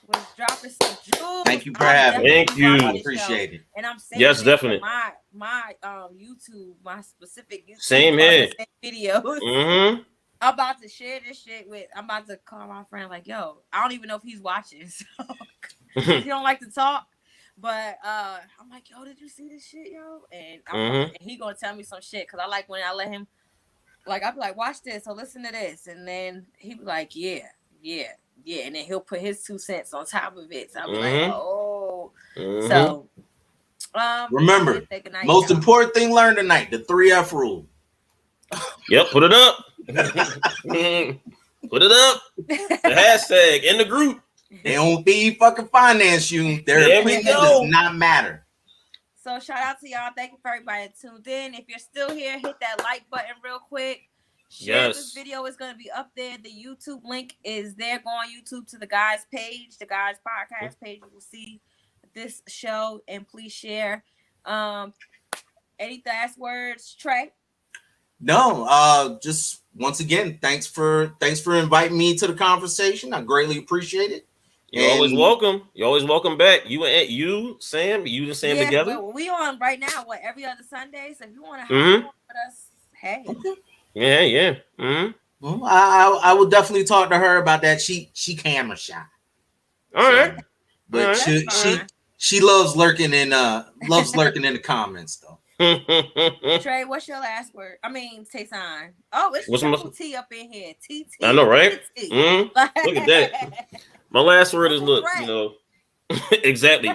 was dropping some jewels. Thank you for having me. Thank you. I appreciate it. And I'm saying yes, definitely. My YouTube, my specific YouTube same here. Videos. I'm about to share this shit with. I'm about to call my friend like, yo, I don't even know if he's watching. So he don't like to talk. But I'm like, yo, did you see this shit, yo? And, and he gonna tell me some shit because I like when I let him, like, I be like, watch this, so listen to this, and then he be like, yeah, and then he'll put his 2 cents on top of it. So I be like, oh, so remember, most important thing learned tonight: the 3F rule. Yep, put it up. Put it up. The hashtag in the group. They don't be fucking finance you. Their opinion does not matter. So shout out to y'all. Thank you for everybody that tuned in. If you're still here, hit that like button real quick. Share this video. Is going to be up there. The YouTube link is there. Go on YouTube to the guys page, the guys podcast page. You will see this show, and please share. Any last words, Trey? No, just once again, thanks for inviting me to the conversation. I greatly appreciate it. You're always welcome. You're always welcome back. You, Sam together. But we on right now. Every other Sunday. So if you want to hang on with us, hey. Okay. Yeah. Well, I will definitely talk to her about that. She camera shy. All right. But she loves lurking in the comments though. Trey, what's your last word? I mean, Taison. Oh, it's triple T up in here. TT. I know, right? Look at that. My last word is look. You know, exactly.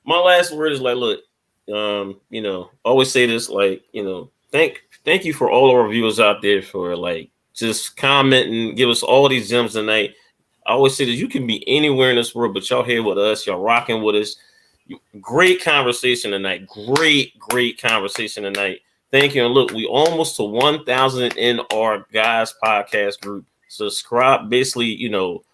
My last word is like, look. You know, always say this, like, you know, thank you for all our viewers out there for like just commenting, give us all these gems tonight. I always say that you can be anywhere in this world, but y'all here with us, y'all rocking with us. Great conversation tonight. Great conversation tonight. Thank you. And look, we almost to 1,000 in our guys podcast group. Subscribe, basically, you know,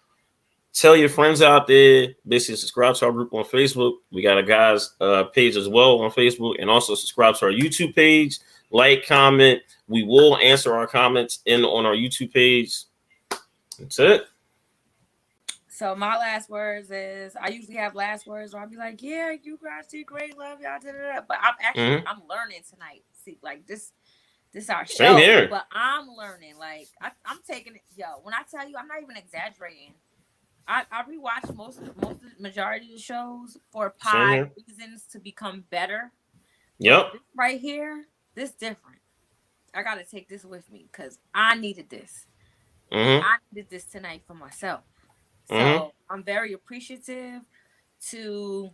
tell your friends out there, basically subscribe to our group on Facebook. We got a guys page as well on Facebook, and also subscribe to our YouTube page, like, comment. We will answer our comments on our YouTube page. That's it. So my last words is, I usually have last words where I'll be like, yeah, you guys did great, love y'all, but I'm actually I'm learning tonight. See, like this our show. Same here. But I'm learning. Like I'm taking it, yo. When I tell you, I'm not even exaggerating. I rewatch most of the majority of the shows for pod reasons to become better. Yep. This right here, this different. I gotta take this with me because I needed this. I needed this tonight for myself. So I'm very appreciative to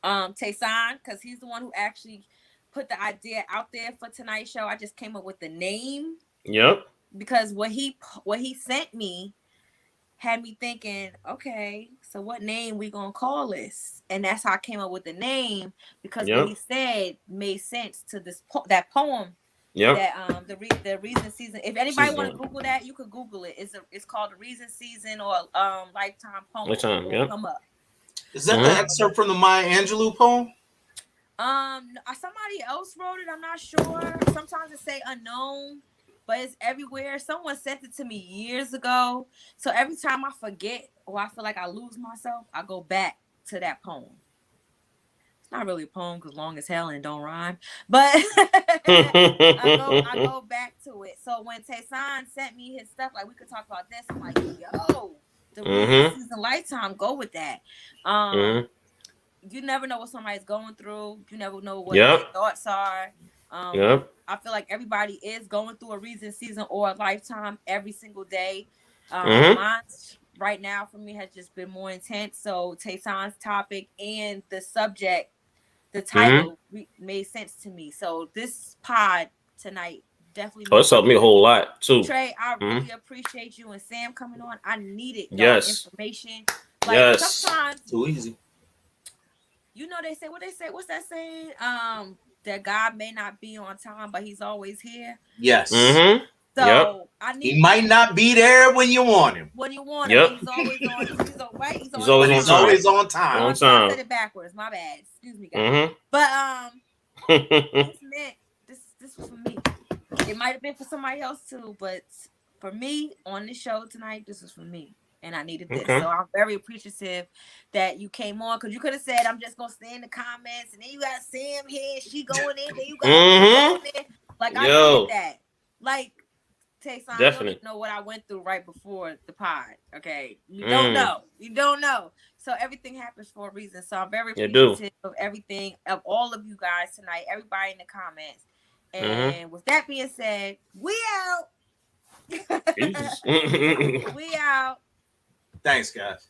Taison, because he's the one who actually put the idea out there for tonight's show. I just came up with the name. Yep. Because what he sent me had me thinking, okay, so what name we gonna call this? And that's how I came up with the name, because what he said made sense to that poem. Yeah. That the Reason Season. If anybody want to Google that, you could Google it. It's called the Reason Season or Lifetime Poem. Lifetime, come up. Is that the excerpt from the Maya Angelou poem? Somebody else wrote it. I'm not sure. Sometimes it say unknown, but it's everywhere. Someone sent it to me years ago. So every time I forget or I feel like I lose myself, I go back to that poem. Not really a poem because long as hell and don't rhyme, but I go back to it. So when Taison sent me his stuff, like we could talk about this, I'm like, yo, the season Lifetime, go with that. You never know what somebody's going through. You never know what their thoughts are. I feel like everybody is going through a Reason Season or a Lifetime every single day. Mine right now for me has just been more intense. So Taison's topic and the subject, the title made sense to me. So this pod tonight definitely. Oh, it's helped me a whole lot too. Trey, I really appreciate you and Sam coming on. I needed information. Like sometimes too easy. You know they say what's that saying? That God may not be on time, but He's always here. Yes. So I need. He might not be there when you want him. When you want him, he's always on. Right. He's always on time. On time. I said it backwards. My bad. Excuse me, guys. But this was for me. It might have been for somebody else too, but for me on this show tonight, this was for me, and I needed this. So I'm very appreciative that you came on, because you could have said I'm just gonna stay in the comments, and then you got Sam here, she going in, then you got going in. Like I needed that. Like Taison, you don't even know what I went through right before the pod. Okay, you don't know. You don't know. So everything happens for a reason. So I'm very appreciative of everything, of all of you guys tonight, everybody in the comments. And with that being said, we out. We out. Thanks, guys.